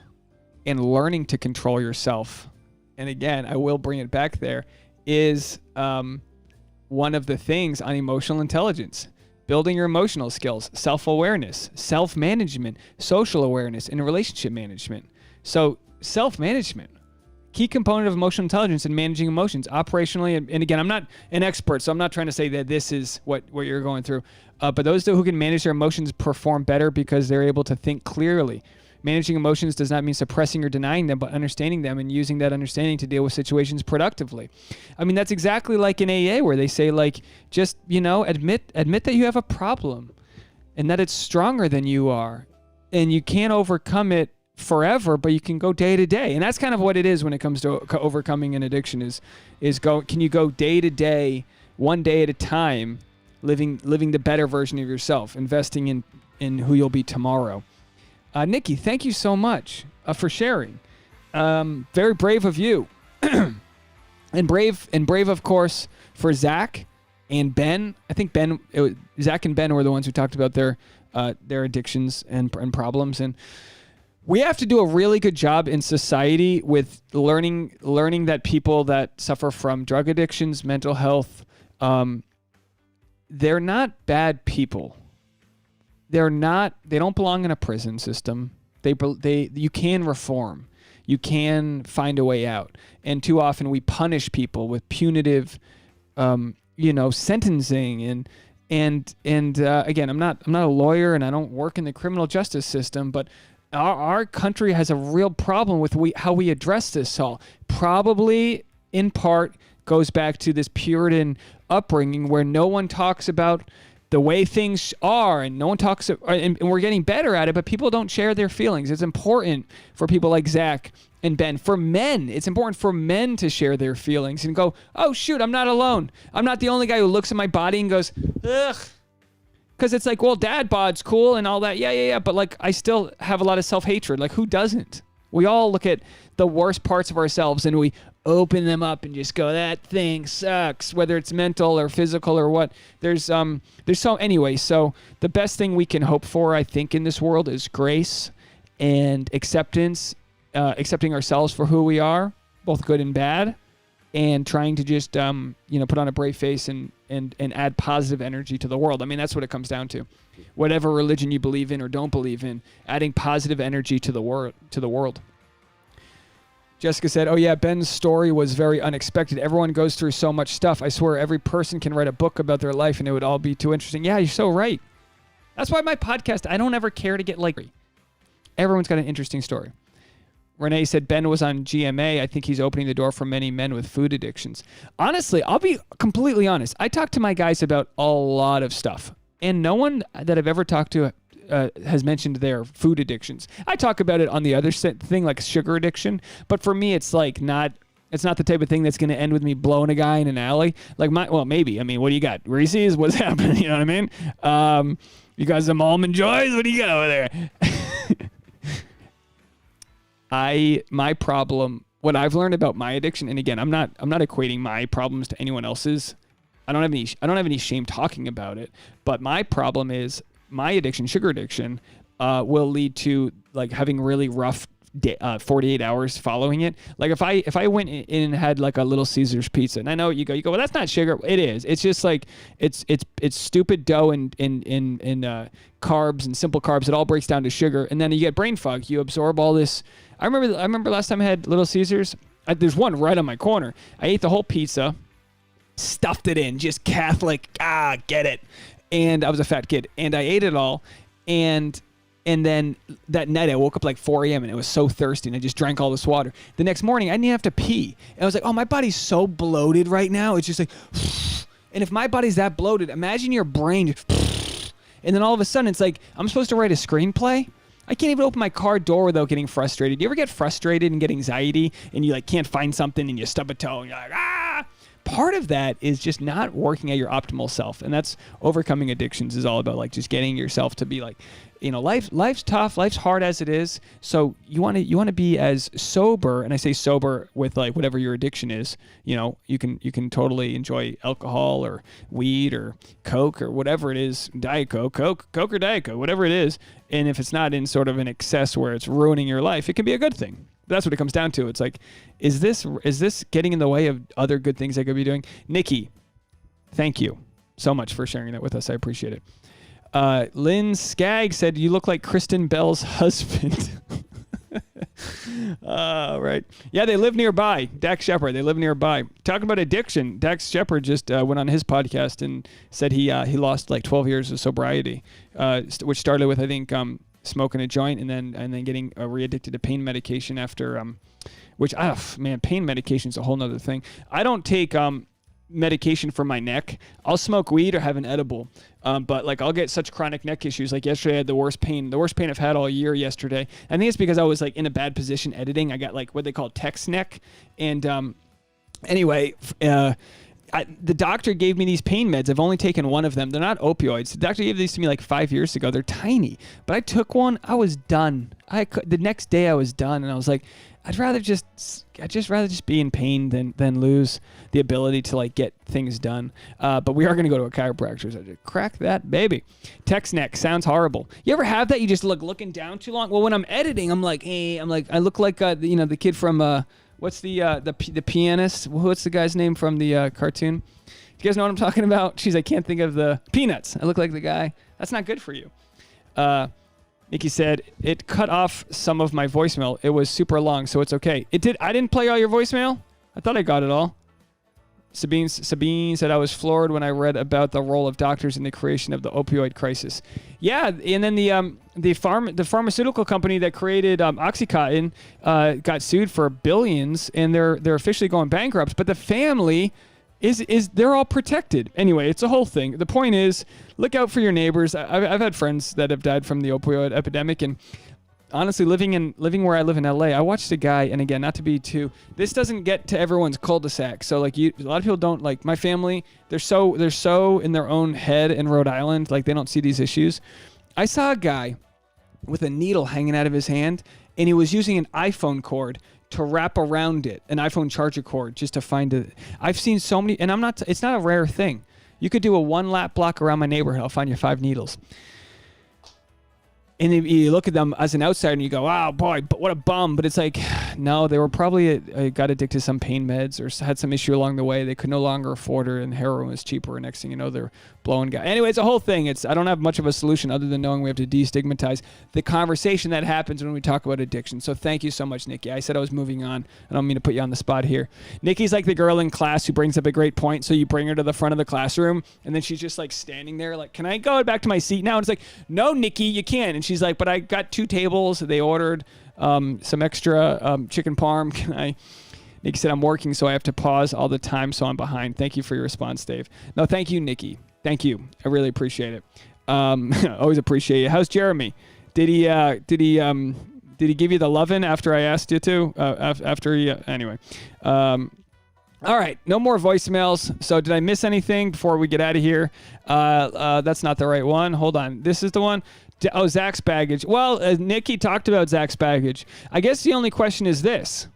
and learning to control yourself. And again, I will bring it back there, is one of the things on emotional intelligence. Building your emotional skills, self-awareness, self-management, social awareness, and relationship management. So self-management, key component of emotional intelligence and managing emotions operationally. And again, I'm not an expert, so I'm not trying to say that this is what you're going through. But those who can manage their emotions perform better because they're able to think clearly. Managing emotions does not mean suppressing or denying them, but understanding them and using that understanding to deal with situations productively. I mean, that's exactly like in AA, where they say, like, just, admit that you have a problem and that it's stronger than you are, and you can't overcome it forever, but you can go day to day. And that's kind of what it is when it comes to overcoming an addiction can you go day to day, one day at a time, living the better version of yourself, investing in who you'll be tomorrow. Nikki, thank you so much for sharing. Very brave of you. and brave, of course, for Zach and Ben. I think Zach and Ben were the ones who talked about their addictions and problems. And we have to do a really good job in society with learning that people that suffer from drug addictions, mental health, they're not bad people. They don't belong in a prison system. You can reform. You can find a way out. And too often we punish people with punitive, sentencing. And again, I'm not a lawyer and I don't work in the criminal justice system, but our country has a real problem with how we address this all. Probably in part goes back to this Puritan upbringing where no one talks about the way things are, and no one talks, and we're getting better at it, but people don't share their feelings. It's important for people like Zach and Ben. For men, it's important for men to share their feelings and go, oh, shoot, I'm not alone. I'm not the only guy who looks at my body and goes, ugh. Because it's like, well, dad bod's cool and all that. Yeah. But like, I still have a lot of self-hatred. Like, who doesn't? We all look at the worst parts of ourselves and we open them up and just go, that thing sucks, whether it's mental or physical or what. So the best thing we can hope for, I think, in this world is grace and acceptance, accepting ourselves for who we are, both good and bad, and trying to just, put on a brave face and add positive energy to the world. I mean, that's what it comes down to. Whatever religion you believe in or don't believe in, adding positive energy to the world. Jessica said, oh yeah, Ben's story was very unexpected. Everyone goes through so much stuff. I swear every person can write a book about their life and it would all be too interesting. Yeah, you're so right. That's why my podcast, I don't ever care to get everyone's got an interesting story. Renee said Ben was on GMA. I think he's opening the door for many men with food addictions. Honestly, I'll be completely honest. I talk to my guys about a lot of stuff, and no one that I've ever talked to has mentioned their food addictions. I talk about it on the other thing, like sugar addiction, but for me, it's like it's not the type of thing that's going to end with me blowing a guy in an alley. Like maybe. I mean, what do you got? Reese's? What's happening? You know what I mean? You got some Almond Joys? What do you got over there? My problem, what I've learned about my addiction, and again, I'm not equating my problems to anyone else's. I don't have any shame talking about it, but my problem is my addiction, sugar addiction, will lead to like having really rough 48 hours following it. Like if I went in and had like a Little Caesars pizza, and I know you go, well, that's not sugar. It is. It's just like it's stupid dough and carbs and simple carbs. It all breaks down to sugar, and then you get brain fog. You absorb all this. I remember last time I had Little Caesars. There's one right on my corner. I ate the whole pizza, stuffed it in, just Catholic. Get it. And I was a fat kid, and I ate it all, and then that night I woke up like 4 a.m. and it was so thirsty, and I just drank all this water. The next morning I didn't have to pee, and I was like, oh, my body's so bloated right now. It's just like, and if my body's that bloated, imagine your brain just, and then all of a sudden it's like, I'm supposed to write a screenplay. I can't even open my car door without getting frustrated. You ever get frustrated and get anxiety, and you like can't find something, and you stub a toe, and you're like, ah! Part of that is just not working at your optimal self, and that's overcoming addictions is all about, like, just getting yourself to be like, life's tough, life's hard as it is. So you want to be as sober, and I say sober with like whatever your addiction is. You can totally enjoy alcohol or weed or Coke or whatever it is, Diet Coke or Diet Coke, whatever it is. And if it's not in sort of an excess where it's ruining your life, it can be a good thing. That's what it comes down to. It's like, is this getting in the way of other good things I could be doing? Nikki, thank you so much for sharing that with us. I appreciate it. Lynn Skagg said, you look like Kristen Bell's husband. Right. Yeah, they live nearby. Dax Shepard, they live nearby. Talking about addiction, Dax Shepard just went on his podcast and said he lost like 12 years of sobriety, which started with, I think, smoking a joint and then getting re-addicted to pain medication after, which, pain medication is a whole nother thing. I don't take medication for my neck. I'll smoke weed or have an edible. But like I'll get such chronic neck issues. Like yesterday I had the worst pain I've had all year yesterday. I think it's because I was like in a bad position editing. I got like what they call text neck. And anyway, the doctor gave me these pain meds. I've only taken one of them. They're not opioids. The doctor gave these to me like 5 years ago. They're tiny, but I took one. I was done. The next day I was done, and I was like, I'd rather just be in pain than lose the ability to like get things done. But we are going to go to a chiropractor. So crack that baby. Text neck sounds horrible. You ever have that? You just looking down too long. Well, when I'm editing, I'm like, hey, I look like the kid from what's the pianist? What's the guy's name from the cartoon? Do you guys know what I'm talking about? I can't think of the Peanuts. I look like the guy. That's not good for you. Nikki said, it cut off some of my voicemail. It was super long, so it's okay. It did. I didn't play all your voicemail. I thought I got it all. Sabine said, I was floored when I read about the role of doctors in the creation of the opioid crisis. Yeah, and then the pharmaceutical company that created OxyContin got sued for billions, and they're officially going bankrupt. But the family they're all protected. Anyway, it's a whole thing. The point is, look out for your neighbors. I've had friends that have died from the opioid epidemic, and honestly, living where I live in LA, I watched a guy, and again, not to be too, this doesn't get to everyone's cul-de-sac. So like a lot of people don't, like my family, they're so in their own head in Rhode Island, like they don't see these issues. I saw a guy with a needle hanging out of his hand, and he was using an iPhone cord to wrap around it, an iPhone charger cord, just to find it. I've seen so many, and it's not a rare thing. You could do a 1 lap block around my neighborhood. I'll find you 5 needles. And you look at them as an outsider and you go, wow, boy, but what a bum. But it's like, no, they were probably got addicted to some pain meds or had some issue along the way. They could no longer afford it, and heroin was cheaper. And next thing you know, they're blowing guys. Anyway, it's a whole thing. I don't have much of a solution other than knowing we have to destigmatize the conversation that happens when we talk about addiction. So thank you so much, Nikki. I said I was moving on. I don't mean to put you on the spot here. Nikki's like the girl in class who brings up a great point. So you bring her to the front of the classroom, and then she's just like standing there like, can I go back to my seat now? And it's like, no, Nikki, you can't. And she's like, but I got 2 tables. They ordered some extra chicken parm. Nikki said, I'm working, so I have to pause all the time, so I'm behind. Thank you for your response, Dave. No, thank you, Nikki. Thank you. I really appreciate it. Always appreciate it. How's Jeremy? Did he give you the lovin' after I asked you to? Anyway. All right, no more voicemails. So did I miss anything before we get out of here? That's not the right one. Hold on. This is the one. Oh, Zach's baggage. Well, Nikki talked about Zach's baggage. I guess the only question is this.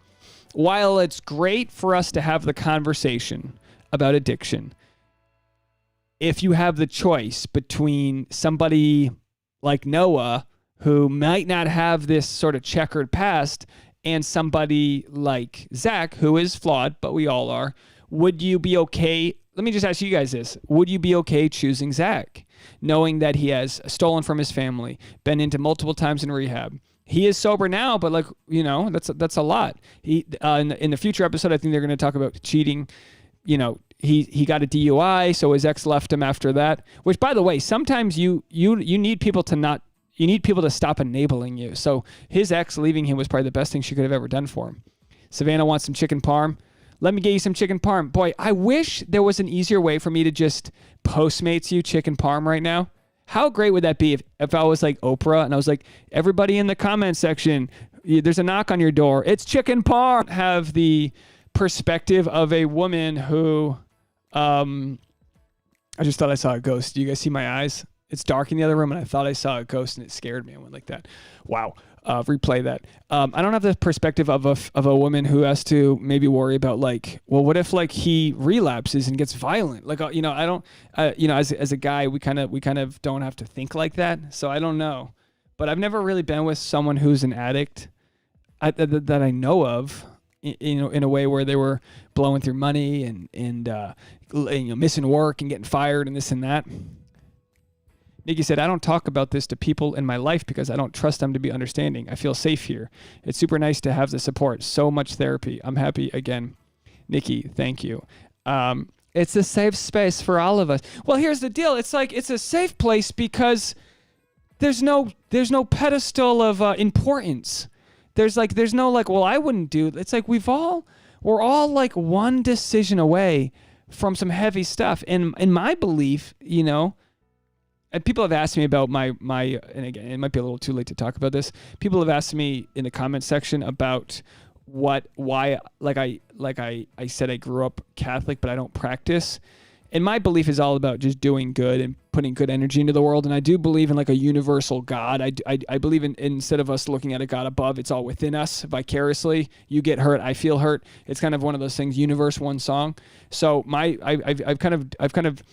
While it's great for us to have the conversation about addiction, if you have the choice between somebody like Noah, who might not have this sort of checkered past, and somebody like Zach, who is flawed, but we all are, would you be okay? Let me just ask you guys this. Would you be okay choosing Zach, knowing that he has stolen from his family, been into multiple times in rehab? He is sober now, but like, that's a lot. He in the future episode, I think they're going to talk about cheating. He got a DUI, so his ex left him after that. Which, by the way, sometimes you need people to stop enabling you. So his ex leaving him was probably the best thing she could have ever done for him. Savannah wants some chicken parm. Let me get you some chicken parm. Boy, I wish there was an easier way for me to just Postmates you chicken parm right now. How great would that be if I was like Oprah and I was like, everybody in the comment section, there's a knock on your door. It's chicken parm. Have the perspective of a woman who, I just thought I saw a ghost. Do you guys see my eyes? It's dark in the other room, and I thought I saw a ghost, and it scared me. I went like that. Wow. Replay that. I don't have the perspective of a woman who has to maybe worry about like, well, what if like he relapses and gets violent? Like, I don't, as a guy, we kind of don't have to think like that. So I don't know, but I've never really been with someone who's an addict. that I know of, in a way where they were blowing through money and missing work and getting fired and this and that. Nikki said, I don't talk about this to people in my life because I don't trust them to be understanding. I feel safe here. It's super nice to have the support. So much therapy. I'm happy again. Nikki, thank you. It's a safe space for all of us. Well, here's the deal. It's like it's a safe place because there's no pedestal of importance. There's no like, well, I wouldn't do. It's like we're all like one decision away from some heavy stuff. And in my belief, and people have asked me about my, and again, it might be a little too late to talk about this. People have asked me in the comment section about why, I said I grew up Catholic, but I don't practice. And my belief is all about just doing good and putting good energy into the world. And I do believe in like a universal God. I believe in, instead of us looking at a God above, it's all within us vicariously. You get hurt, I feel hurt. It's kind of one of those things, universe, one song. So I've kind of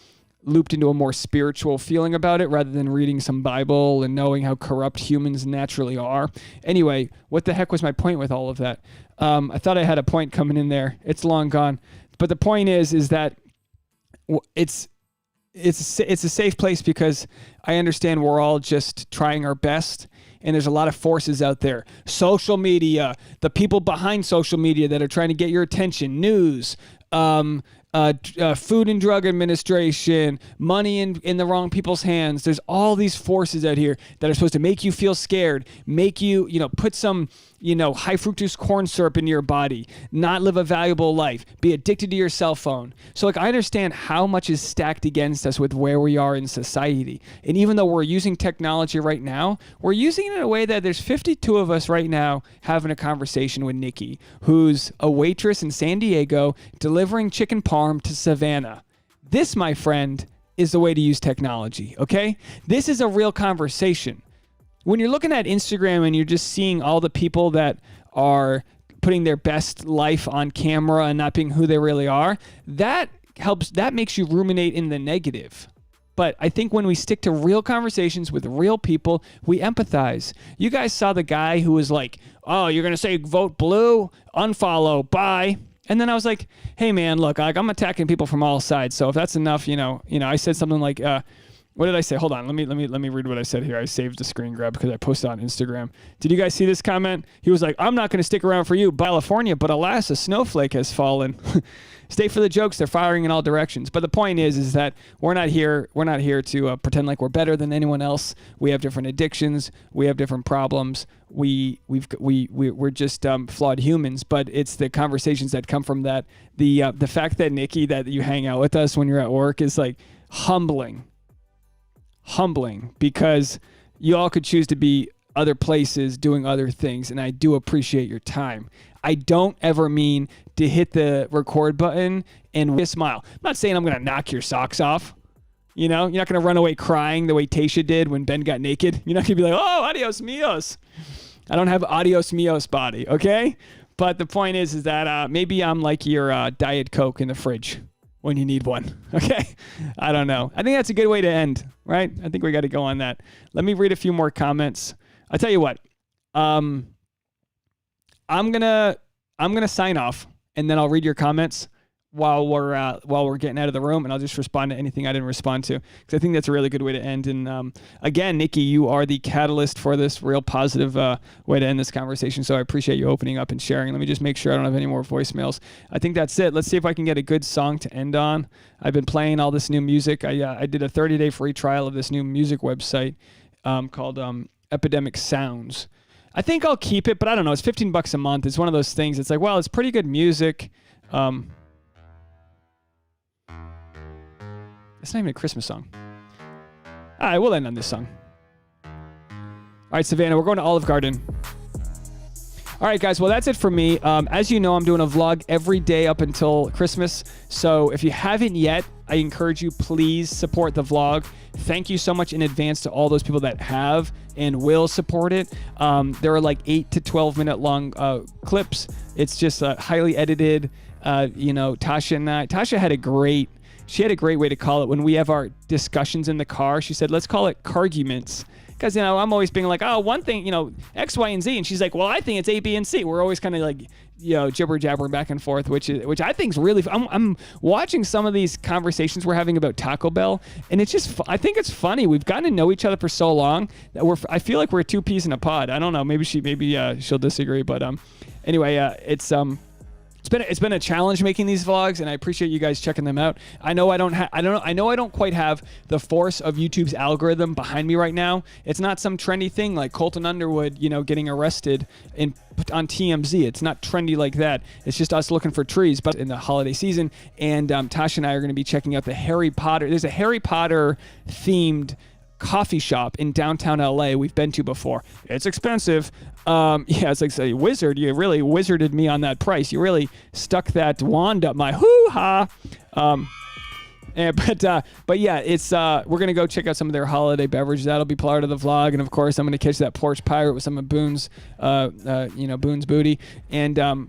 looped into a more spiritual feeling about it rather than reading some Bible and knowing how corrupt humans naturally are. Anyway, what the heck was my point with all of that? I thought I had a point coming in there. It's long gone. But the point is that it's a safe place because I understand we're all just trying our best. And there's a lot of forces out there. Social media, the people behind social media that are trying to get your attention, news, Food and Drug Administration, money in the wrong people's hands. There's all these forces out here that are supposed to make you feel scared, make you, put some, high fructose corn syrup in your body, not live a valuable life, be addicted to your cell phone. So I understand how much is stacked against us with where we are in society. And even though we're using technology right now, we're using it in a way that there's 52 of us right now having a conversation with Nikki, who's a waitress in San Diego delivering chicken parm to Savannah. This, my friend, is the way to use technology, okay? This is a real conversation. When you're looking at Instagram and you're just seeing all the people that are putting their best life on camera and not being who they really are, that makes you ruminate in the negative. But I think when we stick to real conversations with real people, we empathize. You guys saw the guy who was like, oh, you're going to say vote blue, unfollow, bye. And then I was like, hey man, look, I'm attacking people from all sides. So if that's enough, I said something like, what did I say? Hold on. Let me read what I said here. I saved the screen grab because I posted on Instagram. Did you guys see this comment? He was like, I'm not going to stick around for you, California, but alas, a snowflake has fallen. Stay for the jokes. They're firing in all directions. But the point is that we're not here to pretend like we're better than anyone else. We have different addictions. We have different problems. We're just flawed humans, but it's the conversations that come from that. The fact that Nikki, that you hang out with us when you're at work is like humbling because you all could choose to be other places doing other things, and I do appreciate your time. I don't ever mean to hit the record button and smile. I'm not saying I'm going to knock your socks off. You're not going to run away crying the way Tayshia did when Ben got naked. You're not going to be like, oh, adios mios. I don't have adios mios body, okay? But the point is that maybe I'm like your Diet Coke in the fridge when you need one, okay? I don't know. I think that's a good way to end, right? I think we got to go on that. Let me read a few more comments. I'll tell you what. I'm gonna sign off, and then I'll read your comments while we're getting out of the room, and I'll just respond to anything I didn't respond to, because I think that's a really good way to end. And again, Nikki, you are the catalyst for this real positive way to end this conversation, so I appreciate you opening up and sharing. Let me just make sure I don't have any more voicemails. I think that's it. Let's see if I can get a good song to end on. I've been playing all this new music. I did a 30-day free trial of this new music website called Epidemic Sounds. I think I'll keep it, but I don't know. It's $15 a month. It's one of those things. It's like, well, it's pretty good music. It's not even a Christmas song. All right, we'll end on this song. All right, Savannah, we're going to Olive Garden. All right, guys, well, that's it for me. As you know, I'm doing a vlog every day up until Christmas. So if you haven't yet, I encourage you, please support the vlog. Thank you so much in advance to all those people that have and will support it. There are like 8 to 12 minute long clips. It's just highly edited. Tasha had a great way to call it when we have our discussions in the car. She said, let's call it carguments, Because, you know, I'm always being like, oh, one thing, you know, X, Y, and Z. And she's like, well, I think it's A, B, and C. We're always kind of like, you know, jibber jabbering back and forth, which I think is really fun. I'm watching some of these conversations we're having about Taco Bell, and it's just, I think it's funny. We've gotten to know each other for so long that I feel like we're two peas in a pod. I don't know. Maybe she'll disagree, but anyway, it's been a challenge making these vlogs, and I appreciate you guys checking them out. I know I don't quite have the force of YouTube's algorithm behind me right now. It's not some trendy thing like Colton Underwood, you know, getting arrested on TMZ. It's not trendy like that. It's just us looking for trees. But in the holiday season, and Tasha and I are going to be checking out the Harry Potter. There's a Harry Potter themed coffee shop in downtown LA we've been to before. It's expensive. Yeah, it's like say, wizard, you really wizarded me on that price. You really stuck that wand up my hoo-ha. But yeah, it's we're gonna go check out some of their holiday beverages. That'll be part of the vlog, and of course I'm gonna catch that porch pirate with some of Boone's Boone's booty. And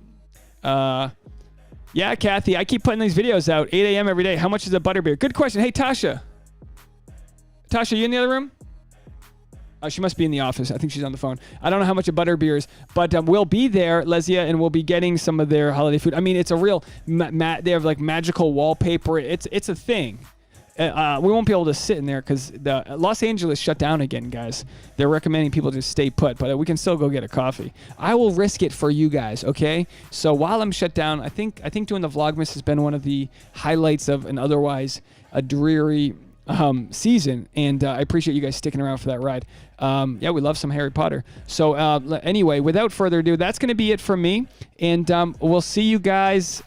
yeah, Kathy, I keep putting these videos out 8 a.m. every day. How much is a butterbeer? Good question. Hey, Tasha, you in the other room? She must be in the office. I think she's on the phone. I don't know how much a butterbeer is, but we'll be there, Lesia, and we'll be getting some of their holiday food. I mean, it's a real, they have like magical wallpaper. It's a thing. We won't be able to sit in there because the Los Angeles shut down again, guys. They're recommending people just stay put, but we can still go get a coffee. I will risk it for you guys, okay? So while I'm shut down, I think doing the Vlogmas has been one of the highlights of an otherwise a dreary season, and I appreciate you guys sticking around for that ride. Yeah, we love some Harry Potter. So anyway, without further ado, that's going to be it from me, and we'll see you guys.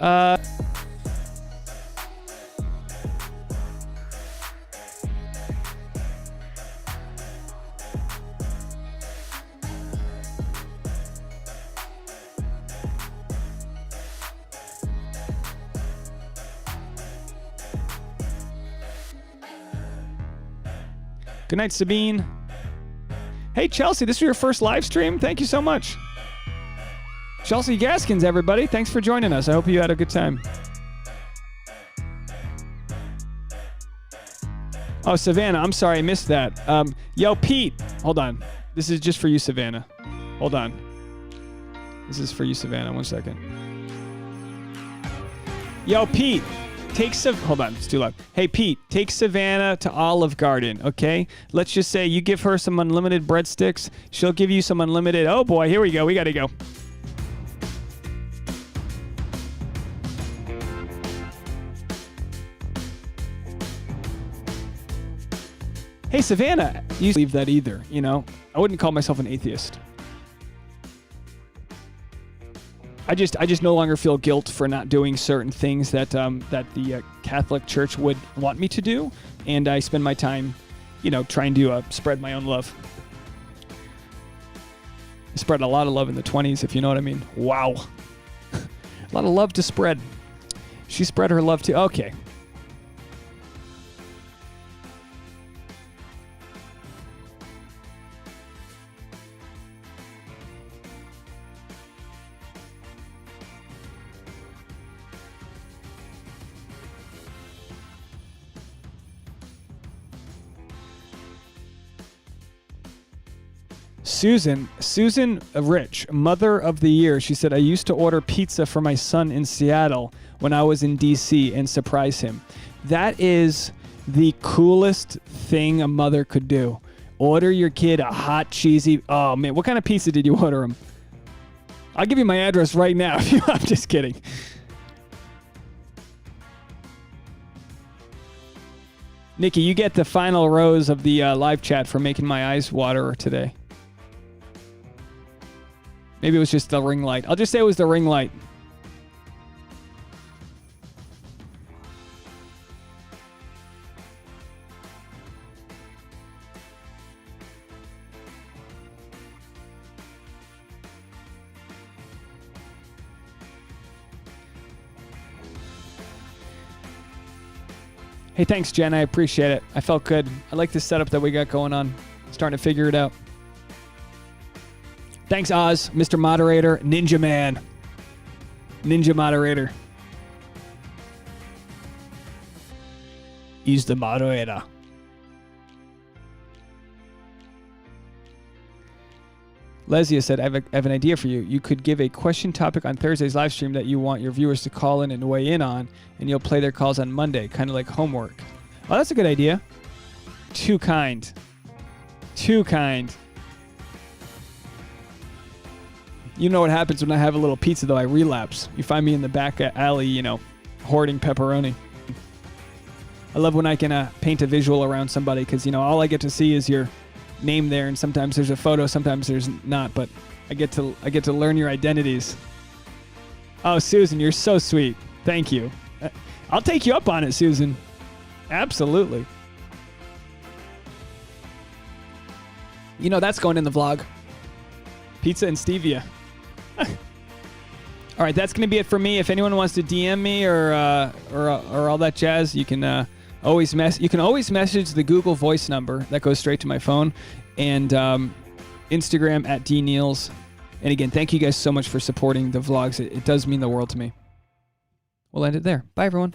Good night, Sabine. Hey, Chelsea, this was your first live stream? Thank you so much. Chelsea Gaskins, everybody. Thanks for joining us. I hope you had a good time. Oh, Savannah, I'm sorry, I missed that. Yo, Pete, hold on. This is just for you, Savannah. Hold on. This is for you, Savannah. 1 second. Yo, Pete. Hold on, it's too loud. Hey, Pete, take Savannah to Olive Garden, okay? Let's just say you give her some unlimited breadsticks. She'll give you some unlimited... Oh, boy, here we go. We got to go. Hey, Savannah, you believe that either, you know? I wouldn't call myself an atheist. I just no longer feel guilt for not doing certain things that the Catholic Church would want me to do, and I spend my time, you know, trying to spread my own love. I spread a lot of love in the 20s, if you know what I mean. Wow. A lot of love to spread. She spread her love too. Okay. Susan Rich, Mother of the Year. She said, I used to order pizza for my son in Seattle when I was in DC and surprise him. That is the coolest thing a mother could do. Order your kid a hot, cheesy... Oh, man. What kind of pizza did you order him? I'll give you my address right now. I'm just kidding. Nikki, you get the final rose of the live chat for making my eyes water today. Maybe it was just the ring light. I'll just say it was the ring light. Hey, thanks, Jen. I appreciate it. I felt good. I like this setup that we got going on. Starting to figure it out. Thanks, Oz, Mr. Moderator, Ninja Man. Ninja Moderator. He's the moderator. Lesia said, I have an idea for you. You could give a question topic on Thursday's live stream that you want your viewers to call in and weigh in on, and you'll play their calls on Monday, kind of like homework. Oh, that's a good idea. Too kind. Too kind. You know what happens when I have a little pizza, though? I relapse. You find me in the back alley, you know, hoarding pepperoni. I love when I can paint a visual around somebody because, you know, all I get to see is your name there, and sometimes there's a photo, sometimes there's not, but I get to learn your identities. Oh, Susan, you're so sweet. Thank you. I'll take you up on it, Susan. Absolutely. You know, that's going in the vlog. Pizza and stevia. All right, that's going to be it for me. If anyone wants to DM me or all that jazz, you can always message the Google Voice number that goes straight to my phone, and Instagram at dneals. And again, thank you guys so much for supporting the vlogs. It does mean the world to me. We'll end it there. Bye, everyone.